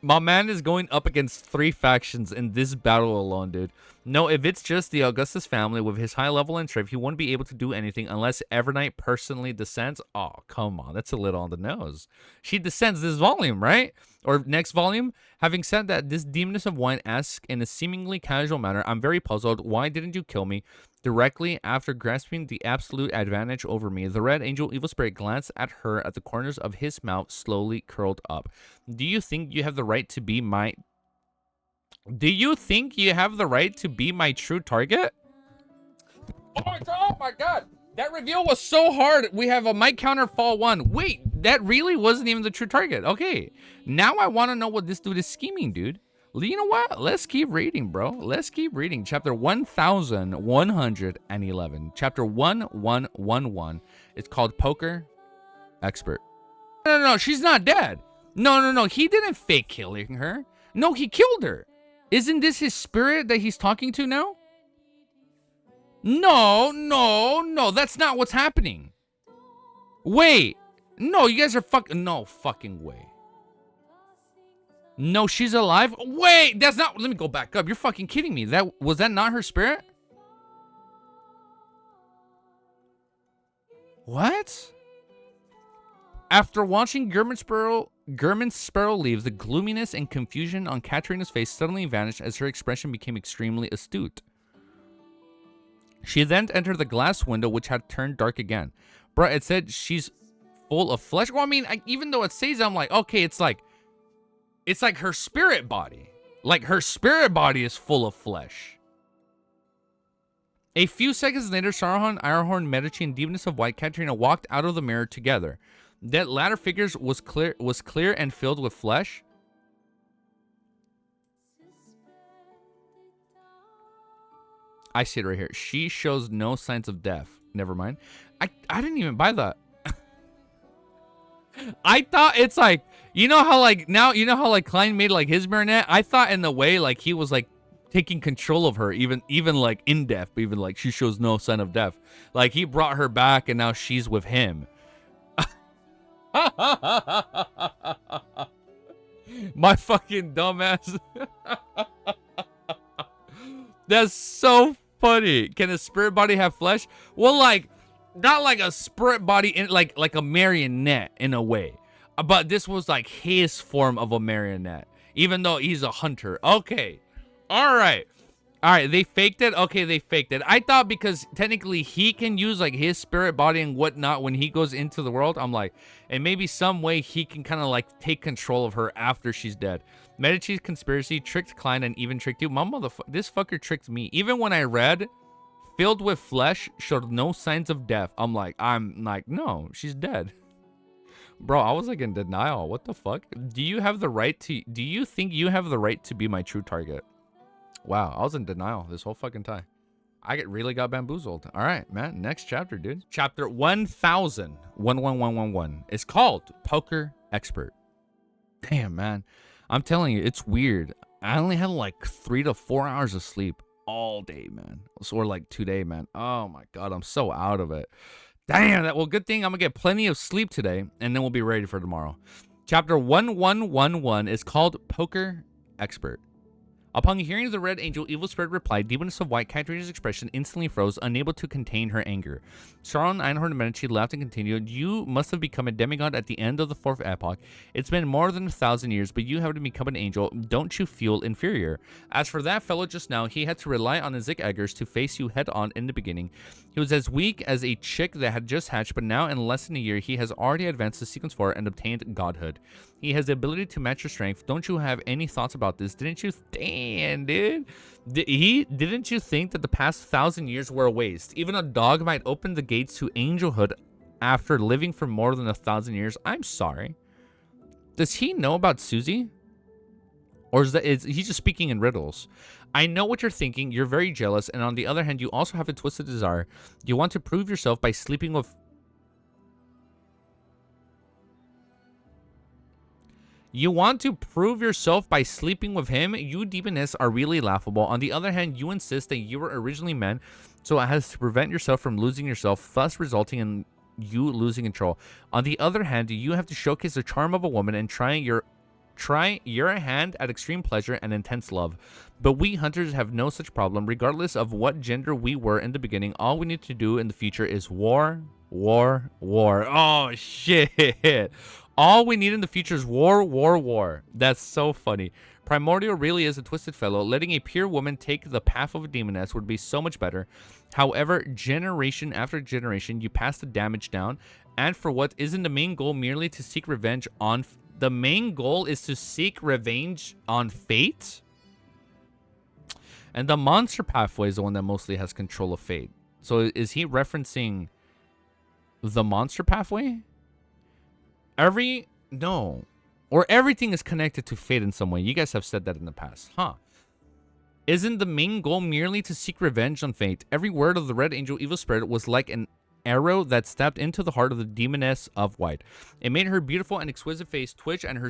S1: My man is going up against 3 factions in this battle alone, dude. No, if it's just the Augustus family with his high level and strength, he won't be able to do anything unless Evernight personally descends. Oh, come on. That's a little on the nose. She descends this volume, right? Or next volume. Having said that, this Demoness of Wine asks in a seemingly casual manner, "I'm very puzzled. Why didn't you kill me?" Directly after grasping the absolute advantage over me, the Red Angel Evil Spirit glanced at her at the corners of his mouth, slowly curled up. Do you think you have the right to be my... Do you think you have the right to be my true target? Oh my god! That reveal was so hard. We have a mic counter fall 1. Wait, that really wasn't even the true target. Okay, now I want to know what this dude is scheming, dude. You know what? Let's keep reading, bro. Let's keep reading. Chapter 1111. Chapter 1111. It's called Poker Expert. No, she's not dead. No. He didn't fake killing her. No, he killed her. Isn't this his spirit that he's talking to now? No. That's not what's happening. Wait. No, you guys are no fucking way. No, she's alive? Wait, that's not... Let me go back up. You're fucking kidding me. Was that not her spirit? What? After watching German Sparrow leave, the gloominess and confusion on Katarina's face suddenly vanished as her expression became extremely astute. She then entered the glass window, which had turned dark again. Bruh, it said she's full of flesh. Well, I mean, even though it says, I'm like, okay, it's like her spirit body. Like, her spirit body is full of flesh. A few seconds later, Sauron, Ironhorn, Medici, and Demoness of White, Katarina walked out of the mirror together. That latter figure was clear and filled with flesh. I see it right here. She shows no signs of death. Never mind. I didn't even buy that. I thought it's like, you know how like now, you know how like Klein made like his marionette? I thought in the way like he was like taking control of her, even like in death, but even like she shows no sign of death. Like he brought her back and now she's with him. My fucking dumbass. That's so funny. Can a spirit body have flesh? Well, like, not like a spirit body, in like a marionette in a way. But this was like his form of a marionette, even though he's a hunter. Okay. All right. They faked it. Okay, they faked it. I thought because technically he can use like his spirit body and whatnot when he goes into the world. I'm like, and maybe some way he can kind of like take control of her after she's dead. Medici's conspiracy tricked Klein and even tricked you. This fucker tricked me. Even when I read filled with flesh, showed no signs of death. I'm like, no, she's dead. Bro, I was like in denial. What the fuck? Do you think you have the right to be my true target? Wow, I was in denial this whole fucking time. I really got bamboozled. All right, man. Next chapter, dude. Chapter 1000. It's called Poker Expert. Damn, man. I'm telling you, it's weird. I only had like 3 to 4 hours of sleep all day, man. Or like today, man. Oh my God, I'm so out of it. Damn, well, good thing I'm going to get plenty of sleep today, and then we'll be ready for tomorrow. Chapter 1111 is called Poker Expert. Upon hearing the red angel evil spirit reply, Demoness of White, Katarina's expression instantly froze, unable to contain her anger. Sauron Einhorn and Medici laughed and continued, "You must have become a demigod at the end of the fourth epoch. It's been more than 1,000 years, but you haven't become an angel. Don't you feel inferior? As for that fellow just now, he had to rely on his Zik Eggers to face you head on in the beginning. He was as weak as a chick that had just hatched, but now in less than a year, he has already advanced to Sequence 4 and obtained godhood. He has the ability to match your strength. Don't you have any thoughts about this? Didn't you? Damn, dude. Didn't you think that the past 1,000 years were a waste? Even a dog might open the gates to angelhood after living for more than 1,000 years. I'm sorry. Does he know about Susie? Or is he just speaking in riddles? I know what you're thinking. You're very jealous. And on the other hand, you also have a twisted desire. You want to prove yourself by sleeping with... You want to prove yourself by sleeping with him? You demonists are really laughable. On the other hand, you insist that you were originally men, so it has to prevent yourself from losing yourself, thus resulting in you losing control. On the other hand, you have to showcase the charm of a woman and try your hand at extreme pleasure and intense love. But we hunters have no such problem. Regardless of what gender we were in the beginning, all we need to do in the future is war, war, war. Oh, shit. All we need in the future is war, war, war. That's so funny. Primordial really is a twisted fellow. Letting a pure woman take the path of a demoness would be so much better. However, generation after generation, you pass the damage down. And for what isn't the main goal merely to seek revenge on... The main goal is to seek revenge on fate? And the monster pathway is the one that mostly has control of fate. So is he referencing the monster pathway? No. Or everything is connected to fate in some way. You guys have said that in the past. Huh. Isn't the main goal merely to seek revenge on fate? Every word of the red angel evil spirit was like an arrow that stabbed into the heart of the demoness of white. It made her beautiful and exquisite face twitch, and her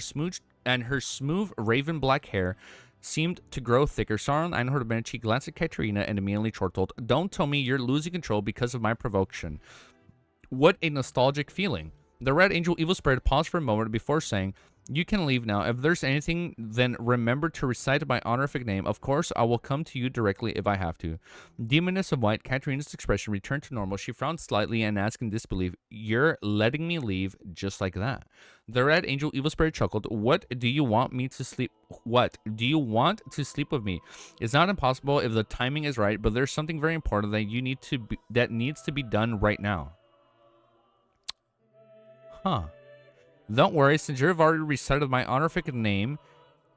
S1: smooth raven black hair seemed to grow thicker. Sauron Einhorn of Medici glanced at Katarina and immediately chortled, "Don't tell me you're losing control because of my provocation." What a nostalgic feeling. The red angel evil spirit paused for a moment before saying, "You can leave now. If there's anything, then remember to recite my honorific name. Of course, I will come to you directly if I have to." Demoness of White, Katarina's expression returned to normal. She frowned slightly and asked in disbelief, "You're letting me leave just like that?" The red angel evil spirit chuckled. What do you want me to sleep? What do you want to sleep with me? It's not impossible if the timing is right, but there's something very important that needs to be done right now. Huh. Don't worry, since you've already recited my honorific name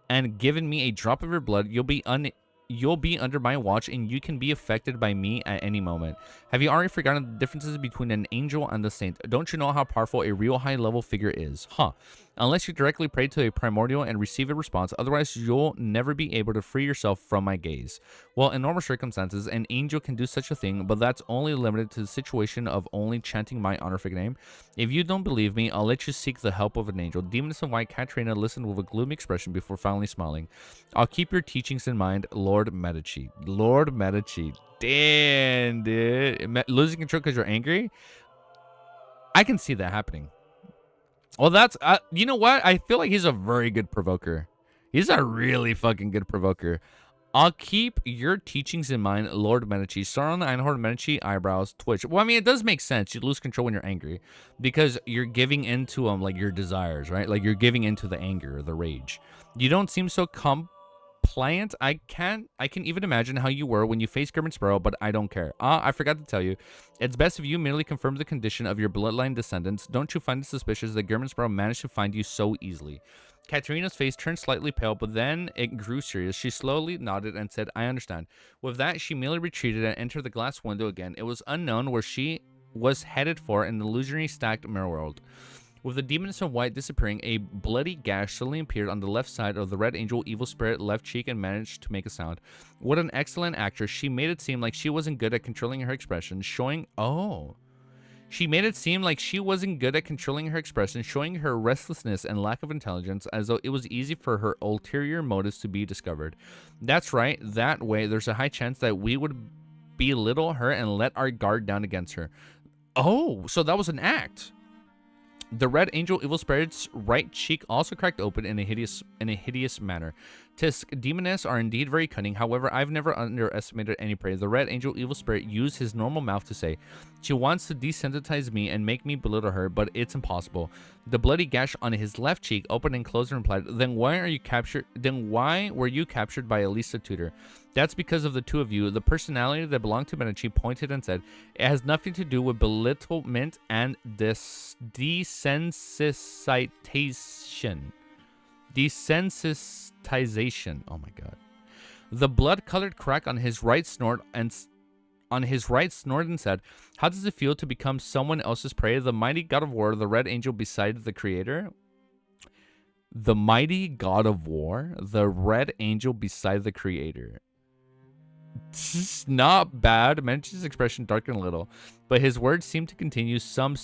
S1: and given me a drop of your blood, you'll be under my watch, and you can be affected by me at any moment. Have you already forgotten the differences between an angel and a saint? Don't you know how powerful a real high-level figure is? Huh. Unless you directly pray to a primordial and receive a response, otherwise you'll never be able to free yourself from my gaze. Well, in normal circumstances, an angel can do such a thing, but that's only limited to the situation of only chanting my honorific name. If you don't believe me, I'll let you seek the help of an angel. Demoness of White, Katarina listened with a gloomy expression before finally smiling. I'll keep your teachings in mind, Lord Medici. Lord Medici. Damn, dude. Losing control because you're angry? I can see that happening. Well, that's... you know what? I feel like he's a very good provoker. He's a really fucking good provoker. I'll keep your teachings in mind, Lord Medici. Sauron Einhorn Medici eyebrows twitch. Well, I mean, it does make sense. You lose control when you're angry because you're giving into like your desires, right? Like you're giving into the anger, the rage. You don't seem so compliant. I can even imagine how you were when you faced Gurman Sparrow, but I don't care. I forgot to tell you. It's best if you merely confirm the condition of your bloodline descendants. Don't you find it suspicious that Gurman Sparrow managed to find you so easily? Katarina's face turned slightly pale, but then it grew serious. She slowly nodded and said, I understand. With that, she merely retreated and entered the glass window again. It was unknown where she was headed for in the illusionary stacked mirror world. With the demoness of white disappearing, a bloody gash suddenly appeared on the left side of the red angel evil spirit left cheek and managed to make a sound. What an excellent actress. She made it seem like she wasn't good at controlling her expression, showing... Oh. She made it seem like she wasn't good at controlling her expression, showing her restlessness and lack of intelligence, as though it was easy for her ulterior motives to be discovered. That's right. That way, there's a high chance that we would belittle her and let our guard down against her. Oh, so that was an act. The red angel evil spirit's right cheek also cracked open in a hideous manner. Tisk, demoness are indeed very cunning. However, I've never underestimated any prey. The red angel evil spirit used his normal mouth to say, "She wants to desensitize me and make me belittle her, but it's impossible." The bloody gash on his left cheek opened and closed and replied, "Then why are you captured? Then why were you captured by Elisa Tudor?" "That's because of the two of you." The personality that belonged to Medici pointed and said, "It has nothing to do with belittlement and desensitization." Desensitization. Oh my god. The blood-colored crack on his right snort and said, "How does it feel to become someone else's prey? The mighty god of war, the red angel beside the creator." The mighty god of war, the red angel beside the creator. Not bad. Mentions expression darkened a little, but his words seemed to continue some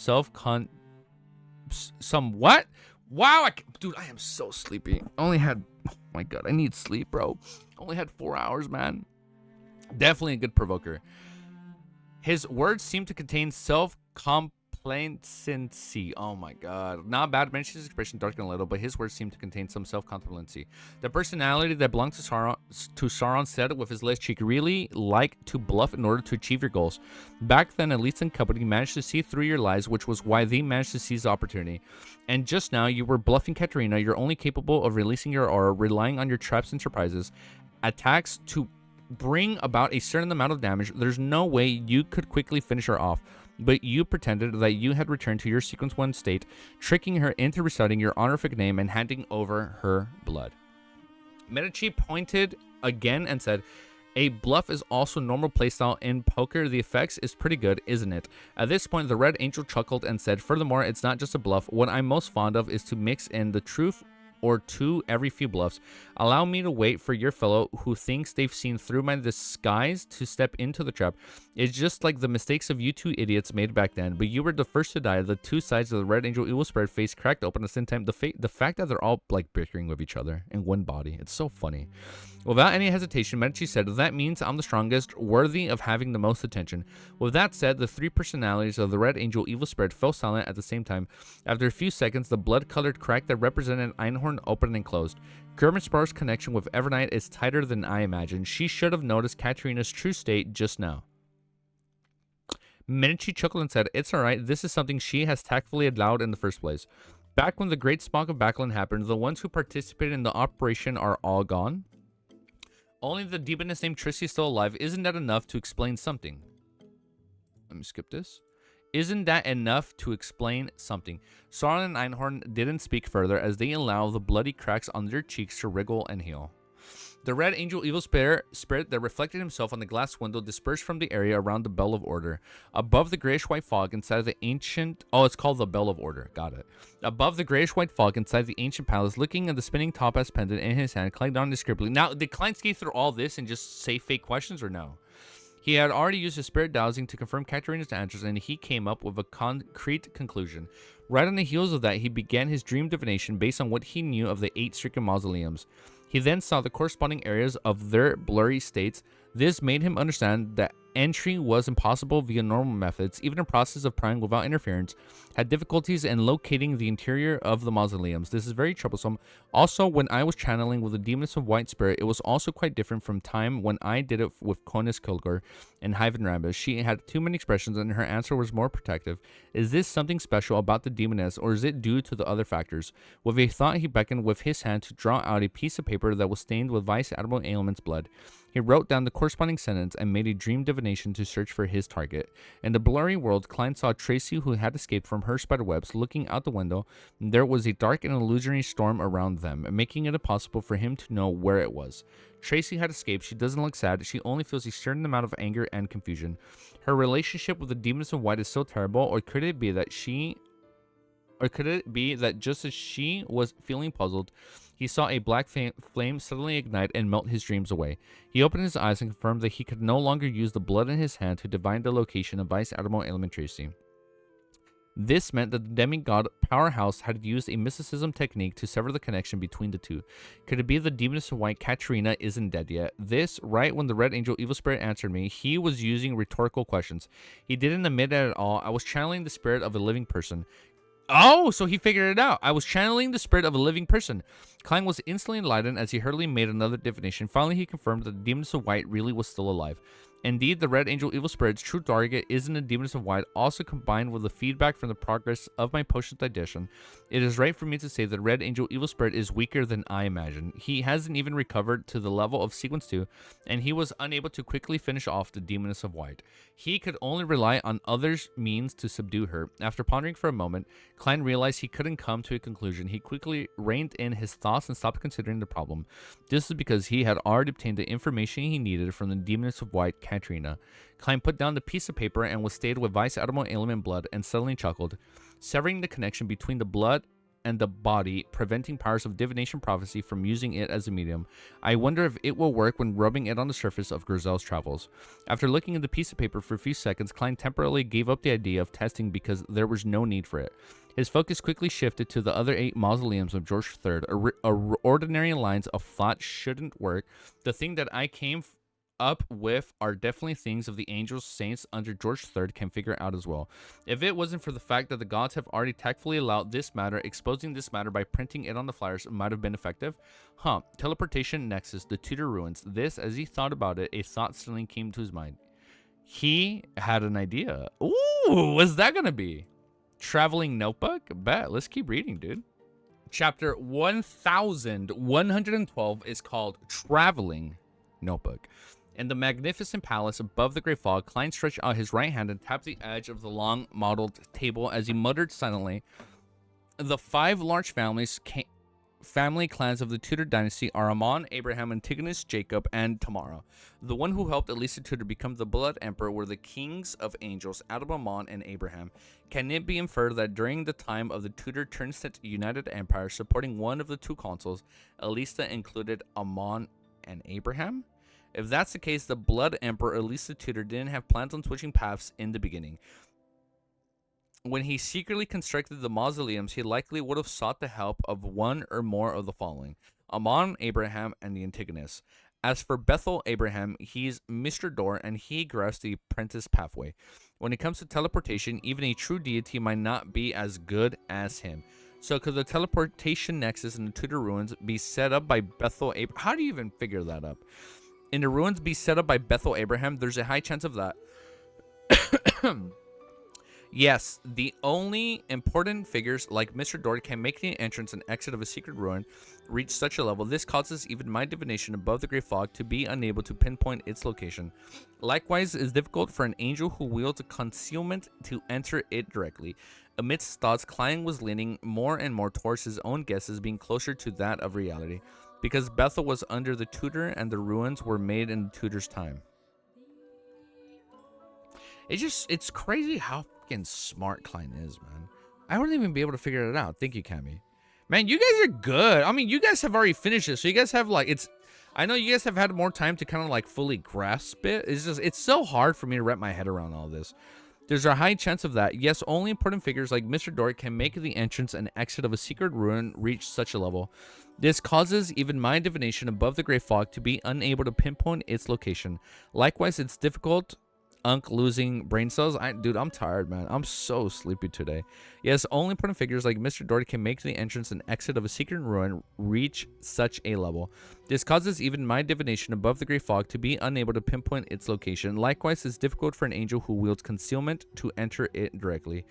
S1: what? Wow, dude, I am so sleepy. Only had, oh my god, I need sleep, bro. Only had 4 hours, man. Definitely a good provoker. His words seemed to contain self-complacency. Oh my god. Not bad. Mentions his expression darkened a little, but his words seemed to contain some self-complacency. The personality that belonged to Sauron said with his left cheek, "Really like to bluff in order to achieve your goals. Back then, Elite and company managed to see through your lies, which was why they managed to seize the opportunity. And just now, you were bluffing Katarina. You're only capable of releasing your aura, relying on your traps and surprises. Attacks to bring about a certain amount of damage. There's no way you could quickly finish her off. But you pretended that you had returned to your sequence 1 state, tricking her into reciting your honorific name and handing over her blood." Medici pointed again and said, "A bluff is also normal playstyle in poker. The effects is pretty good, isn't it?" At this point, the red angel chuckled and said, "Furthermore, it's not just a bluff. What I'm most fond of is to mix in the truth or two every few bluffs. Allow me to wait for your fellow who thinks they've seen through my disguise to step into the trap. It's just like the mistakes of you two idiots made back then, but you were the first to die." The two sides of the red angel evil spirit face cracked open at the same time. The fact that they're all like bickering with each other in one body, it's so funny. Without any hesitation, Medici said, "That means I'm the strongest, worthy of having the most attention." With that said, the three personalities of the red angel evil spirit fell silent at the same time. After a few seconds, the blood-colored crack that represented Einhorn opened and closed. Grimspar's connection with Evernight is tighter than I imagined. She should have noticed Katarina's true state just now. Medici chuckled and said, "It's alright, this is something she has tactfully allowed in the first place. Back when the Great Smog of Backlund happened, the ones who participated in the operation are all gone. Only the demoness named Trissy is still alive. Isn't that enough to explain something?" Let me skip this. Isn't that enough to explain something? Sauron and Einhorn didn't speak further as they allowed the bloody cracks on their cheeks to wriggle and heal. The red angel evil spirit that reflected himself on the glass window dispersed from the area around the Bell of Order. Above the grayish-white fog inside the ancient... Oh, it's called the Bell of Order. Got it. Above the grayish-white fog inside the ancient palace, looking at the spinning topaz pendant in his hand, climbed down discreetly. Now, did Klein skate through all this and just say fake questions or no? He had already used his spirit dowsing to confirm Katarina's answers, and he came up with a concrete conclusion. Right on the heels of that, he began his dream divination based on what he knew of the 8 stricken mausoleums. He then saw the corresponding areas of their blurry states. This made him understand that entry was impossible via normal methods. Even a process of prying without interference had difficulties in locating the interior of the mausoleums. This is very troublesome. Also, when I was channeling with the Demoness of White Spirit, it was also quite different from time when I did it with Conus Kilgore and Hyven Rambus. She had too many expressions and her answer was more protective. Is this something special about the Demoness, or is it due to the other factors? With a thought, he beckoned with his hand to draw out a piece of paper that was stained with Vice Admiral Ailment's blood. He wrote down the corresponding sentence and made a dream divination to search for his target. In the blurry world, Klein saw Tracy, who had escaped from her spiderwebs, looking out the window. There was a dark and illusionary storm around them, making it impossible for him to know where it was. Tracy had escaped. She doesn't look sad. She only feels a certain amount of anger and confusion. Her relationship with the Demons of White is so terrible, or could it be that she Or could it be that just as she was feeling puzzled, he saw a black flame suddenly ignite and melt his dreams away? He opened his eyes and confirmed that he could no longer use the blood in his hand to divine the location of Vice Admiral Element Tracy. This meant that the demigod powerhouse had used a mysticism technique to sever the connection between the two. Could it be the demoness of white KATARINA isn't dead yet? This, right when the red angel evil spirit answered me, he was using rhetorical questions. He didn't admit it at all. I was channeling the spirit of a living person. Oh, so he figured it out. I was channeling the spirit of a living person. Klein was instantly enlightened as he hurriedly made another divination. Finally, he confirmed that the demoness of white really was still alive. Indeed, the red angel evil spirit's true target isn't a demoness of white. Also combined with the feedback from the progress of my potion digestion, it is right for me to say that red angel evil spirit is weaker than I imagined. He hasn't even recovered to the level of sequence 2, and he was unable to quickly finish off the demoness of white. He could only rely on others' means to subdue her. After pondering for a moment, Klein realized he couldn't come to a conclusion. He quickly reined in his thoughts and stopped considering the problem. This is because he had already obtained the information he needed from the demoness of white, KATARINA. Klein put down the piece of paper and was stayed with Vice Admiral Element blood and suddenly chuckled, severing the connection between the blood and the body, preventing powers of divination prophecy from using it as a medium. I wonder if it will work when rubbing it on the surface of Grizel's travels. After looking at the piece of paper for a few seconds, Klein temporarily gave up the idea of testing because there was no need for it. His focus quickly shifted to the other 8 mausoleums of George III. Ordinary lines of thought shouldn't work. The thing that I came up with are definitely things of the angels, saints under George III can figure out as well. If it wasn't for the fact that the gods have already tactfully allowed this matter, exposing this matter by printing it on the flyers might have been effective. Teleportation nexus, the Tudor ruins. This, as he thought about it, a thought suddenly came to his mind. He had an idea. Ooh, what's that gonna be? Traveling notebook? Bet. Let's keep reading, dude. Chapter 1112 is called Traveling Notebook. In the magnificent palace above the Great Fog, Klein stretched out his right hand and tapped the edge of the long mottled table as he muttered silently. The 5 large family clans of the Tudor dynasty are Amon, Abraham, Antigonus, Jacob, and Tamara. The one who helped Elisa Tudor become the Blood Emperor were the kings of angels, Adam, Amon, and Abraham. Can it be inferred that during the time of the Tudor Turnset United Empire supporting one of the 2 consuls, Elisa included Amon and Abraham? If that's the case, the Blood Emperor Elisa Tudor didn't have plans on switching paths in the beginning. When he secretly constructed the mausoleums, he likely would have sought the help of one or more of the following: Amon, Abraham, and the Antigonus. As for Bethel Abraham, he's Mr. Door, and he grasped the apprentice pathway. When it comes to teleportation, even a true deity might not be as good as him. So could the teleportation nexus in the Tudor ruins be set up by Bethel Abraham? How do you even figure that up? In the ruins be set up by Bethel Abraham? There's a high chance of that. Yes, the only important figures like Mr. Dort can make the entrance and exit of a secret ruin reach such a level. This causes even my divination above the Great Fog to be unable to pinpoint its location. Likewise, it is difficult for an angel who wields a concealment to enter it directly. Amidst thoughts, Klein was leaning more and more towards his own guesses being closer to that of reality, because Bethel was under the Tudor and the ruins were made in the Tudor's time. It's crazy how fucking smart Klein is, man. I wouldn't even be able to figure it out. Thank you, Cammy. Man, you guys are good. I mean, you guys have already finished it, so you guys have like, I know you guys have had more time to kind of like fully grasp it. It's so hard for me to wrap my head around all this. There's a high chance of that. Yes, only important figures like Mr. Dort can make the entrance and exit of a secret ruin reach such a level. This causes even my divination above the Great Fog to be unable to pinpoint its location. Likewise, it's difficult. Losing brain cells. Dude, I'm tired, man. I'm so sleepy today. Yes, only important figures like Mr. Doherty can make the entrance and exit of a secret ruin reach such a level. This causes even my divination above the Great Fog to be unable to pinpoint its location. Likewise, it's difficult for an angel who wields concealment to enter it directly.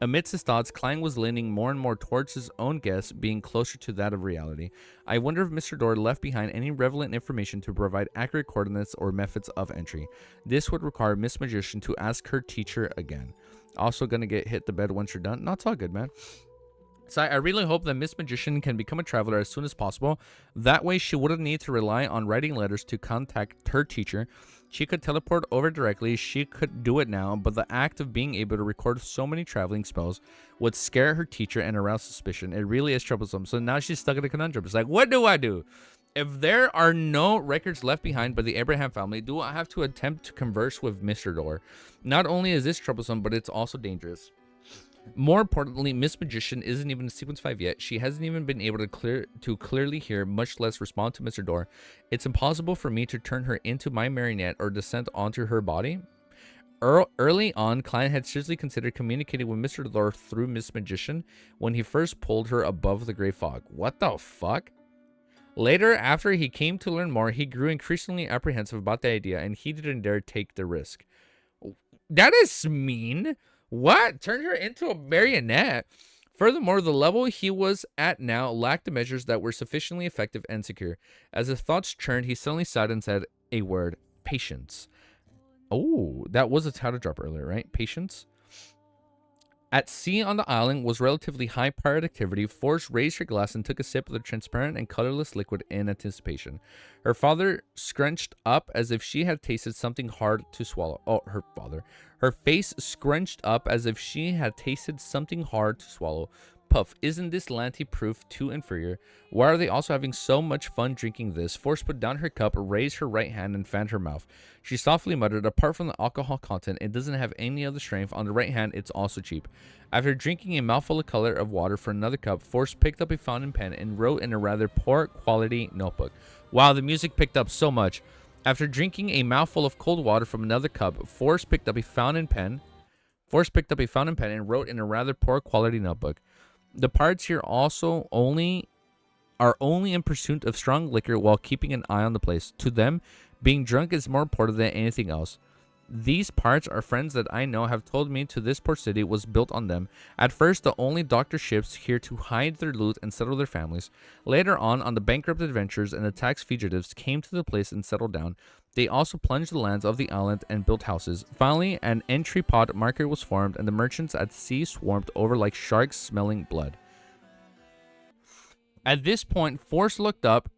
S1: Amidst his thoughts, Klein was leaning more and more towards his own guess being closer to that of reality. I wonder if Mr. Doherty left behind any relevant information to provide accurate coordinates or methods of entry. This would require Miss Magician to ask her teacher again. Also gonna get hit the bed once you're done. No, it's all good, man. So I really hope that Miss Magician can become a traveler as soon as possible. That way she wouldn't need to rely on writing letters to contact her teacher. She could teleport over directly. She could do it now, but the act of being able to record so many traveling spells would scare her teacher and arouse suspicion. It really is troublesome. So now she's stuck in a conundrum. It's like, what do I do? If there are no records left behind by the Abraham family, do I have to attempt to converse with Mr. Door? Not only is this troublesome, but it's also dangerous. More importantly, Miss Magician isn't even in Sequence 5 yet. She hasn't even been able to clearly hear, much less respond to Mr. Door. It's impossible for me to turn her into my marionette or descend onto her body. Early on, Klein had seriously considered communicating with Mr. Door through Miss Magician when he first pulled her above the gray fog. What the fuck? Later, after he came to learn more, he grew increasingly apprehensive about the idea, and he didn't dare take the risk. That is mean. What? Turned her into a marionette? Furthermore, the level he was at now lacked the measures that were sufficiently effective and secure. As his thoughts churned, he suddenly sighed and said a word: patience. Oh, that was a title drop earlier, right? Patience. At sea on the island was relatively high pirate activity. Force raised her glass and took a sip of the transparent and colorless liquid in anticipation. Her father scrunched up as if she had tasted something hard to swallow. Oh, her father. Her face scrunched up as if she had tasted something hard to swallow. Puff, isn't this Lanty proof too inferior? Why are they also having so much fun drinking this? Force put down her cup, raised her right hand, and fanned her mouth. She softly muttered, apart from the alcohol content, it doesn't have any other strength. On the right hand, it's also cheap. After drinking a mouthful of color of water for another cup, Force picked up a fountain pen and wrote in a rather poor quality notebook. Wow, the music picked up so much. After drinking a mouthful of cold water from another cup, Force picked up a fountain pen and wrote in a rather poor quality notebook. The pirates here are only in pursuit of strong liquor while keeping an eye on the place. To them, being drunk is more important than anything else. These pirates are friends that I know have told me to this port city was built on them. At first, the only doctor ships here to hide their loot and settle their families. Later on the bankrupt adventurers and the tax fugitives came to the place and settled down. They also plunged the lands of the island and built houses. Finally, an entry pot market was formed, and the merchants at sea swarmed over like sharks smelling blood. At this point, Force looked up.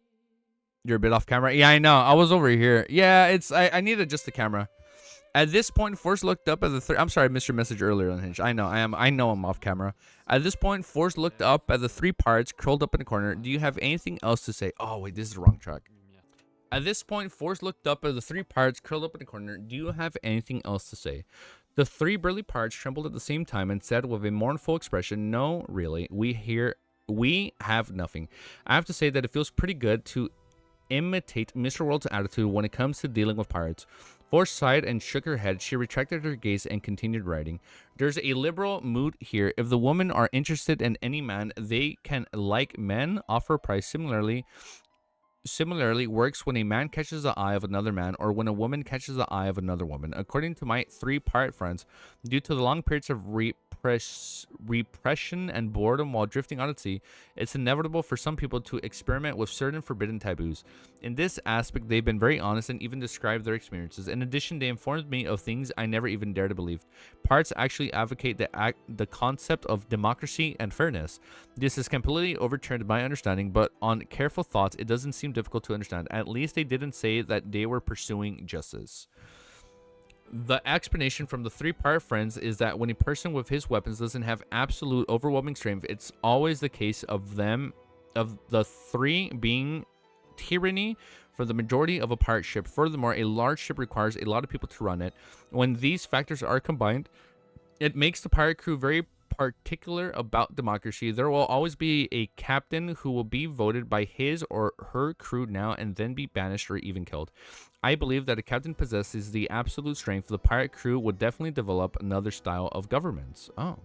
S1: You're a bit off camera. Yeah, I know. I was over here. Yeah, I need to adjust the camera. At this point, Force looked up at the three. I'm sorry, I missed your message earlier on Hinge. I know I'm off camera. At this point, Force looked up at the three pirates curled up in the corner. Do you have anything else to say? Oh wait, this is the wrong track. At this point, Force looked up at the three pirates curled up in the corner. Do you have anything else to say? The three burly pirates trembled at the same time and said with a mournful expression, no, really, we have nothing. I have to say that it feels pretty good to imitate Mr. World's attitude when it comes to dealing with pirates. Force sighed and shook her head. She retracted her gaze and continued writing. There's a liberal mood here. If the women are interested in any man, they can, like men, offer a price. Similarly works when a man catches the eye of another man or when a woman catches the eye of another woman. According to my three pirate friends, due to the long periods of repression and boredom while drifting out at sea, it's inevitable for some people to experiment with certain forbidden taboos. In this aspect, they've been very honest and even described their experiences. In addition, they informed me of things I never even dared to believe. Pirates actually advocate the concept of democracy and fairness. This is completely overturned my understanding, but on careful thoughts, it doesn't seem difficult to understand. At least they didn't say that they were pursuing justice. The explanation from the three pirate friends is that when a person with his weapons doesn't have absolute overwhelming strength, it's always the case of the three being tyranny for the majority of a pirate ship. Furthermore, a large ship requires a lot of people to run it. When these factors are combined, it makes the pirate crew very particular about democracy. There will always be a captain who will be voted by his or her crew now and then be banished or even killed. I believe that a captain possesses the absolute strength. The pirate crew would definitely develop another style of governance. Oh.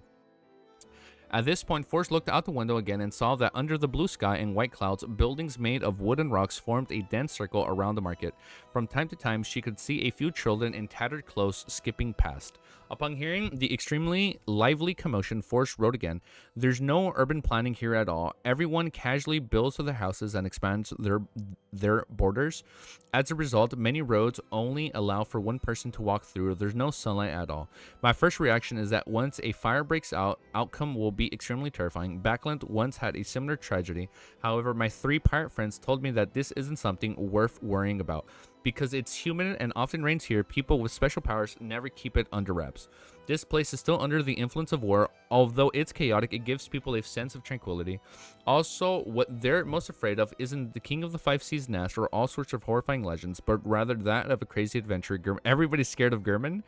S1: At this point, Force looked out the window again and saw that under the blue sky and white clouds, buildings made of wood and rocks formed a dense circle around the market. From time to time, she could see a few children in tattered clothes skipping past. Upon hearing the extremely lively commotion, Force wrote again, there's no urban planning here at all. Everyone casually builds their houses and expands their borders. As a result, many roads only allow for one person to walk through. There's no sunlight at all. My first reaction is that once a fire breaks out, outcome will be extremely terrifying. Backland once had a similar tragedy. However, my 3 pirate friends told me that this isn't something worth worrying about. Because it's human and often rains here, people with special powers never keep it under wraps. This place is still under the influence of war. Although it's chaotic, it gives people a sense of tranquility. Also, what they're most afraid of isn't the King of the Five Seas nest or all sorts of horrifying legends, but rather that of a crazy adventure. Everybody's scared of German.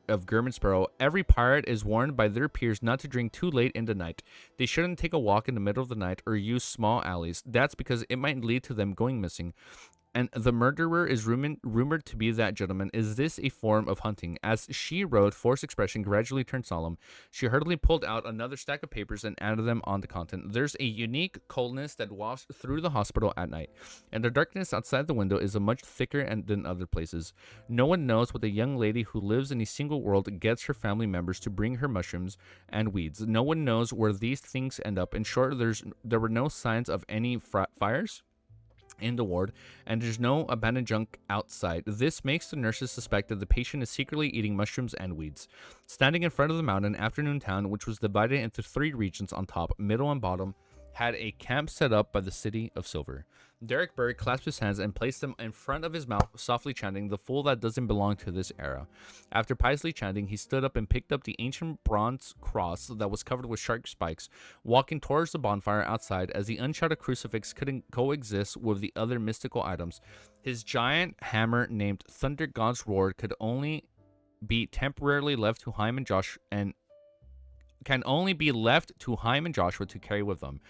S1: Of German Sparrow. Every pirate is warned by their peers not to drink too late in the night. They shouldn't take a walk in the middle of the night or use small alleys. That's because it might lead to them going missing. And the murderer is rumored to be that gentleman. Is this a form of hunting? As she wrote, Force's expression gradually turned solemn. She hurriedly pulled out another stack of papers and added them on the content. There's a unique coldness that wafts through the hospital at night, and the darkness outside the window is much thicker than other places. No one knows what the young lady who lives in a single world gets her family members to bring her mushrooms and weeds. No one knows where these things end up. In short, there were no signs of any fires in the ward, and there's no abandoned junk outside. This makes the nurses suspect that the patient is secretly eating mushrooms and weeds. Standing in front of the mountain, Afternoon Town, which was divided into 3 regions on top, middle, and bottom, had a camp set up by the City of Silver. Derek Berg clasped his hands and placed them in front of his mouth, softly chanting, "The fool that doesn't belong to this era." After piously chanting, he stood up and picked up the ancient bronze cross that was covered with sharp spikes, walking towards the bonfire outside, as the uncharted crucifix couldn't coexist with the other mystical items. His giant hammer, named Thunder God's Roar, could only be temporarily left to Haim and Josh and can only be left to Haim and Joshua to carry with them.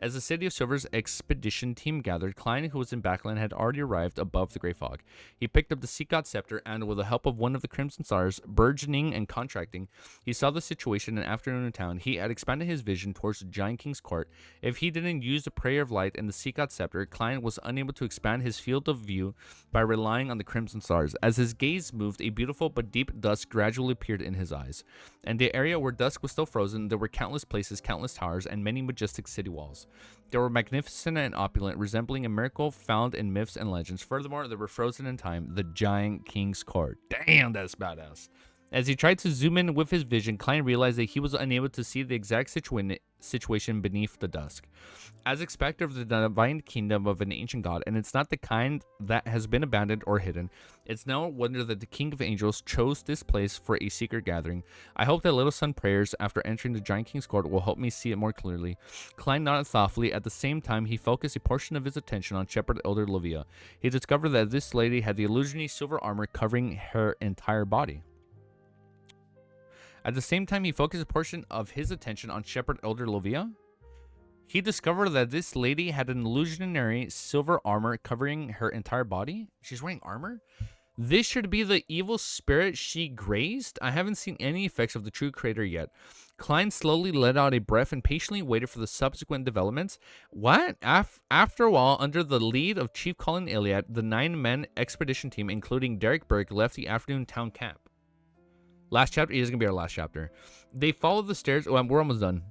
S1: As the City of Silver's expedition team gathered, Klein, who was in Backland, had already arrived above the Grey Fog. He picked up the Sea God Scepter, and with the help of one of the Crimson Stars, burgeoning and contracting, he saw the situation in Afternoon Town. He had expanded his vision towards the Giant King's court. If he didn't use the Prayer of Light and the Sea God Scepter, Klein was unable to expand his field of view by relying on the Crimson Stars. As his gaze moved, a beautiful but deep dusk gradually appeared in his eyes. In the area where dusk was still frozen, there were countless places, countless towers, and many majestic city walls. They were magnificent and opulent, resembling a miracle found in myths and legends. Furthermore, they were frozen in time, the Giant King's court. Damn, that's badass. As he tried to zoom in with his vision, Klein realized that he was unable to see the exact situation beneath the dusk. As expected of the divine kingdom of an ancient god, and it's not the kind that has been abandoned or hidden. It's no wonder that the King of Angels chose this place for a secret gathering. I hope that Little Sun prayers after entering the Giant King's court will help me see it more clearly. Klein nodded thoughtfully. At the same time, he focused a portion of his attention on Shepherd Elder Livia. He discovered that this lady had the illusory silver armor covering her entire body. At the same time, he focused a portion of his attention on Shepherd Elder Livia. He discovered that this lady had an illusionary silver armor covering her entire body. She's wearing armor? This should be the evil spirit she grazed? I haven't seen any effects of the true creator yet. Klein slowly let out a breath and patiently waited for the subsequent developments. What? After a while, under the lead of Chief Colin Iliad, the 9-man expedition team, including Derek Burke, left the Afternoon Town camp. Last chapter is going to be our last chapter. They followed the stairs. Oh, we're almost done.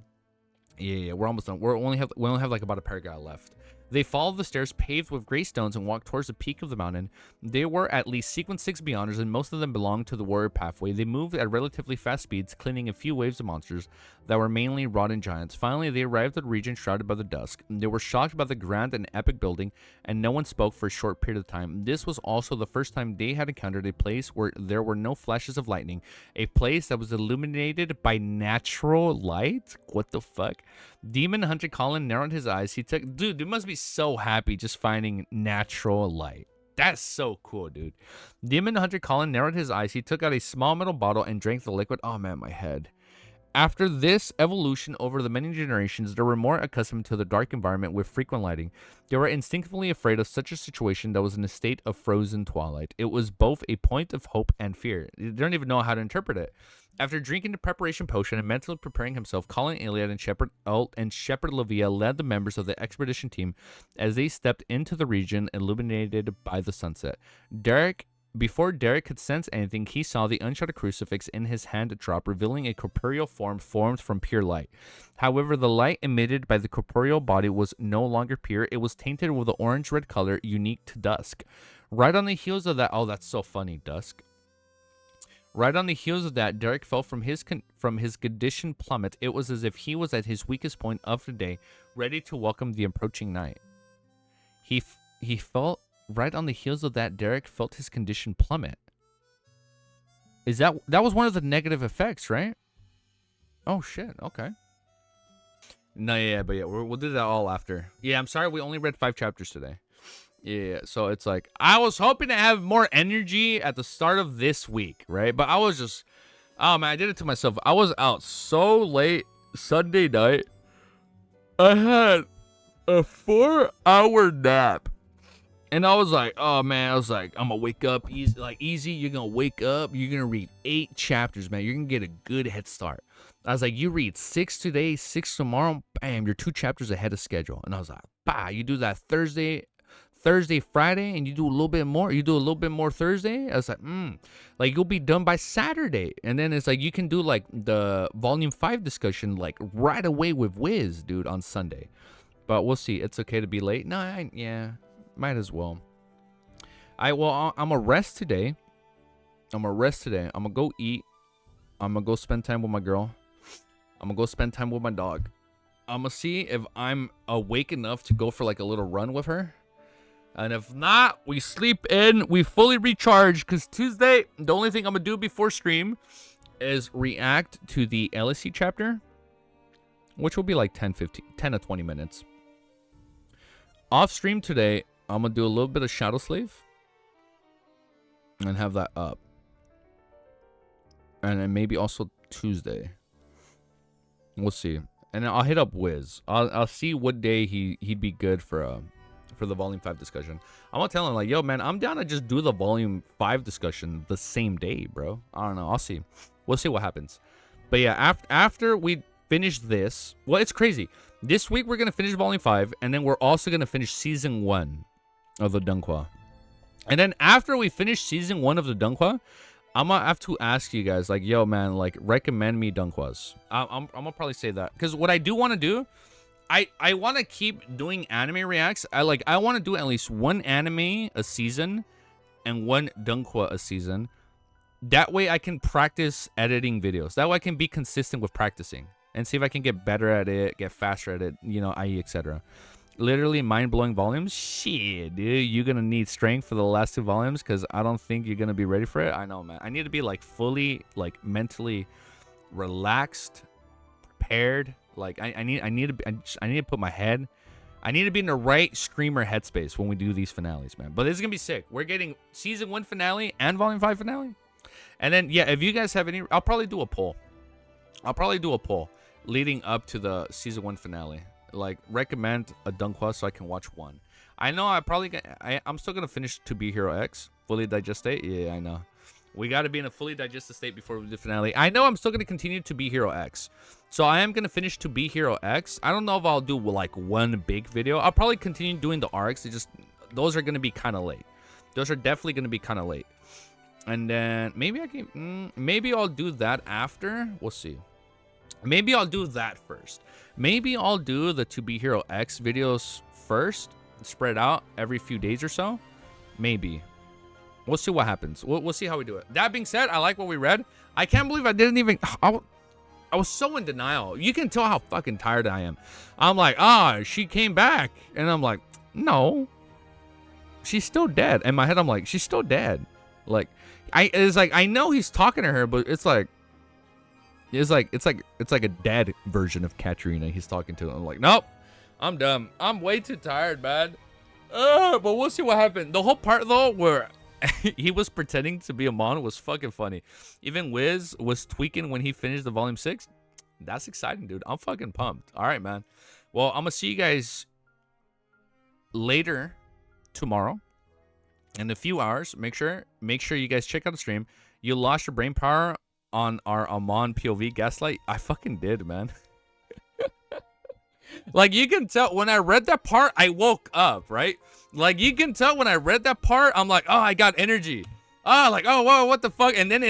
S1: Yeah, we're almost done. We only have like about a paragraph left. They followed the stairs paved with gray stones and walked towards the peak of the mountain. They were at least sequence 6 beyonders, and most of them belonged to the warrior pathway. They moved at relatively fast speeds, cleaning a few waves of monsters that were mainly rotten giants. Finally, they arrived at a region shrouded by the dusk. They were shocked by the grand and epic building, and no one spoke for a short period of time. This was also the first time they had encountered a place where there were no flashes of lightning, a place that was illuminated by natural light. What the fuck? Demon Hunter Colin narrowed his eyes. Dude, you must be so happy just finding natural light. That's so cool, dude. Demon Hunter Colin narrowed his eyes. He took out a small metal bottle and drank the liquid. Oh man, my head. After this evolution over the many generations, they were more accustomed to the dark environment with frequent lighting. They were instinctively afraid of such a situation that was in a state of frozen twilight. It was both a point of hope and fear. They don't even know how to interpret it. After drinking the preparation potion and mentally preparing himself, Colin Iliad and Shepherd Livia led the members of the expedition team as they stepped into the region illuminated by the sunset. Before Derek could sense anything, he saw the uncharted crucifix in his hand drop, revealing a corporeal form formed from pure light. However, the light emitted by the corporeal body was no longer pure. It was tainted with the orange-red color unique to dusk. Right on the heels of that, oh, that's so funny, dusk. Right on the heels of that, Derek fell from his condition plummet. It was as if he was at his weakest point of the day, ready to welcome the approaching night. He felt right on the heels of that. Derek felt his condition plummet. Is that was one of the negative effects, right? Oh shit. Okay. No, yeah, but yeah, we'll do that all after. Yeah, I'm sorry, we only read 5 chapters today. Yeah, so it's like, I was hoping to have more energy at the start of this week, right? But I was just, oh man, I did it to myself. I was out so late Sunday night. I had a 4-hour nap. And I was like, oh man, I was like, I'm gonna wake up easy. You're gonna wake up, you're gonna read 8 chapters, man. You're gonna get a good head start. I was like, you read 6 today, 6 tomorrow, bam, you're 2 chapters ahead of schedule. And I was like, bah, you do that Thursday, Friday, and you do a little bit more. You do a little bit more Thursday. I was like, like you'll be done by Saturday. And then it's like you can do like the volume 5 discussion like right away with Wiz, dude, on Sunday. But we'll see. It's okay to be late. No, yeah, might as well. I'm gonna rest today. I'm gonna go eat. I'm gonna go spend time with my girl. I'm gonna go spend time with my dog. I'm gonna see if I'm awake enough to go for like a little run with her. And if not, we sleep in, we fully recharge, because Tuesday, the only thing I'm going to do before stream is react to the LSC chapter, which will be like 10 to 20 minutes. Off stream today, I'm going to do a little bit of Shadow Slave and have that up. And then maybe also Tuesday. We'll see. And I'll hit up Wiz. I'll see what day he'd be good for the volume 5 discussion. I'm gonna tell him like, yo man, I'm down to just do the volume 5 discussion the same day, bro. I don't know, I'll see. We'll see what happens. But yeah, after we finish this, well, it's crazy. This week we're gonna finish volume 5, and then we're also gonna finish season 1 of the Dunqua. And then after we finish season 1 of the Dunqua, I'm gonna have to ask you guys like, yo man, like recommend me Dunquas. I'm gonna probably say that, because what I do want to do, I want to keep doing anime reacts. I want to do at least 1 anime a season and 1 Dunqua a season. That way I can practice editing videos. That way I can be consistent with practicing and see if I can get better at it, get faster at it, you know, i.e. etc. Literally mind-blowing volumes. Shit, dude, you're going to need strength for the last 2 volumes because I don't think you're going to be ready for it. I know, man. I need to be like fully, like mentally relaxed, prepared. Like I need to put my head. I need to be in the right streamer headspace when we do these finales, man. But this is gonna be sick. We're getting season 1 finale and volume 5 finale, and then yeah, if you guys have any, I'll probably do a poll. Leading up to the season 1 finale. Like recommend a Dunqua so I can watch 1. I know I'm still gonna finish To Be Hero X fully digested. Yeah, I know. We got to be in a fully digested state before we do the finale. I know I'm still going to continue To Be Hero X. So I am going to finish To Be Hero X. I don't know if I'll do like 1 big video. I'll probably continue doing the arcs. Those are going to be kind of late. Those are definitely going to be kind of late. And then maybe I'll do that after. We'll see. Maybe I'll do that first. Maybe I'll do the To Be Hero X videos first. Spread out every few days or so. Maybe. We'll see what happens. We'll see how we do it. That being said, I like what we read. I can't believe I didn't even... I was so in denial. You can tell how fucking tired I am. I'm like, she came back. And I'm like, no. She's still dead. In my head, I'm like, she's still dead. Like, it's like, I know he's talking to her, but it's like a dead version of Katarina he's talking to. I'm like, nope. I'm done. I'm way too tired, man. But we'll see what happened. The whole part, though, where... he was pretending to be AMON was fucking funny. Even Wiz was tweaking when he finished the volume 6. That's exciting, dude. I'm fucking pumped. All right, man. Well, I'm gonna see you guys later tomorrow in a few hours. Make sure you guys check out the stream. You lost your brain power on our AMON POV gaslight. I fucking did, man. Like, you can tell when I read that part, I woke up, right? Like, you can tell when I read that part, I'm like, oh, I got energy. Oh, like, oh, whoa, what the fuck? And then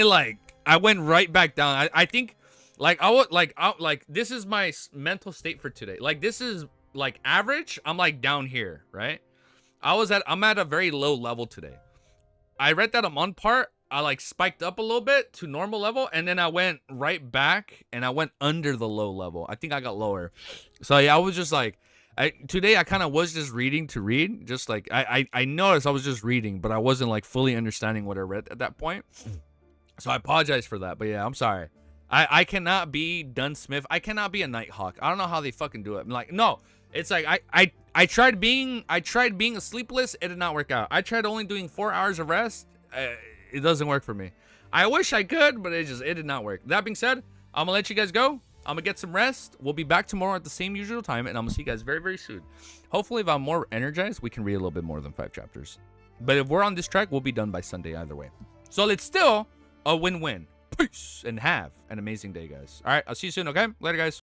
S1: I went right back down. I think, this is my mental state for today. Like, this is, like, average. I'm, like, down here, right? I'm at a very low level today. I read that AMON part. like spiked up a little bit to normal level, and then I went right back and I went under the low level. I think I got lower. So yeah, I was just like, today I kind of was just reading to read, just like I noticed I was just reading, but I wasn't like fully understanding what I read at that point. So I apologize for that, but yeah, I'm sorry. I cannot be Dun Smith. I cannot be a Nighthawk. I don't know how they fucking do it. I'm like, no, it's like I tried being a sleepless. It did not work out. I tried only doing 4 hours of rest. It doesn't work for me. I wish I could, but it did not work. That being said, I'm gonna let you guys go. I'm gonna get some rest. We'll be back tomorrow at the same usual time, and I'm gonna see you guys very, very soon. Hopefully, if I'm more energized, we can read a little bit more than 5 chapters. But if we're on this track, we'll be done by Sunday either way. So it's still a win-win. Peace, and have an amazing day, guys. All right, I'll see you soon, okay? Later, guys.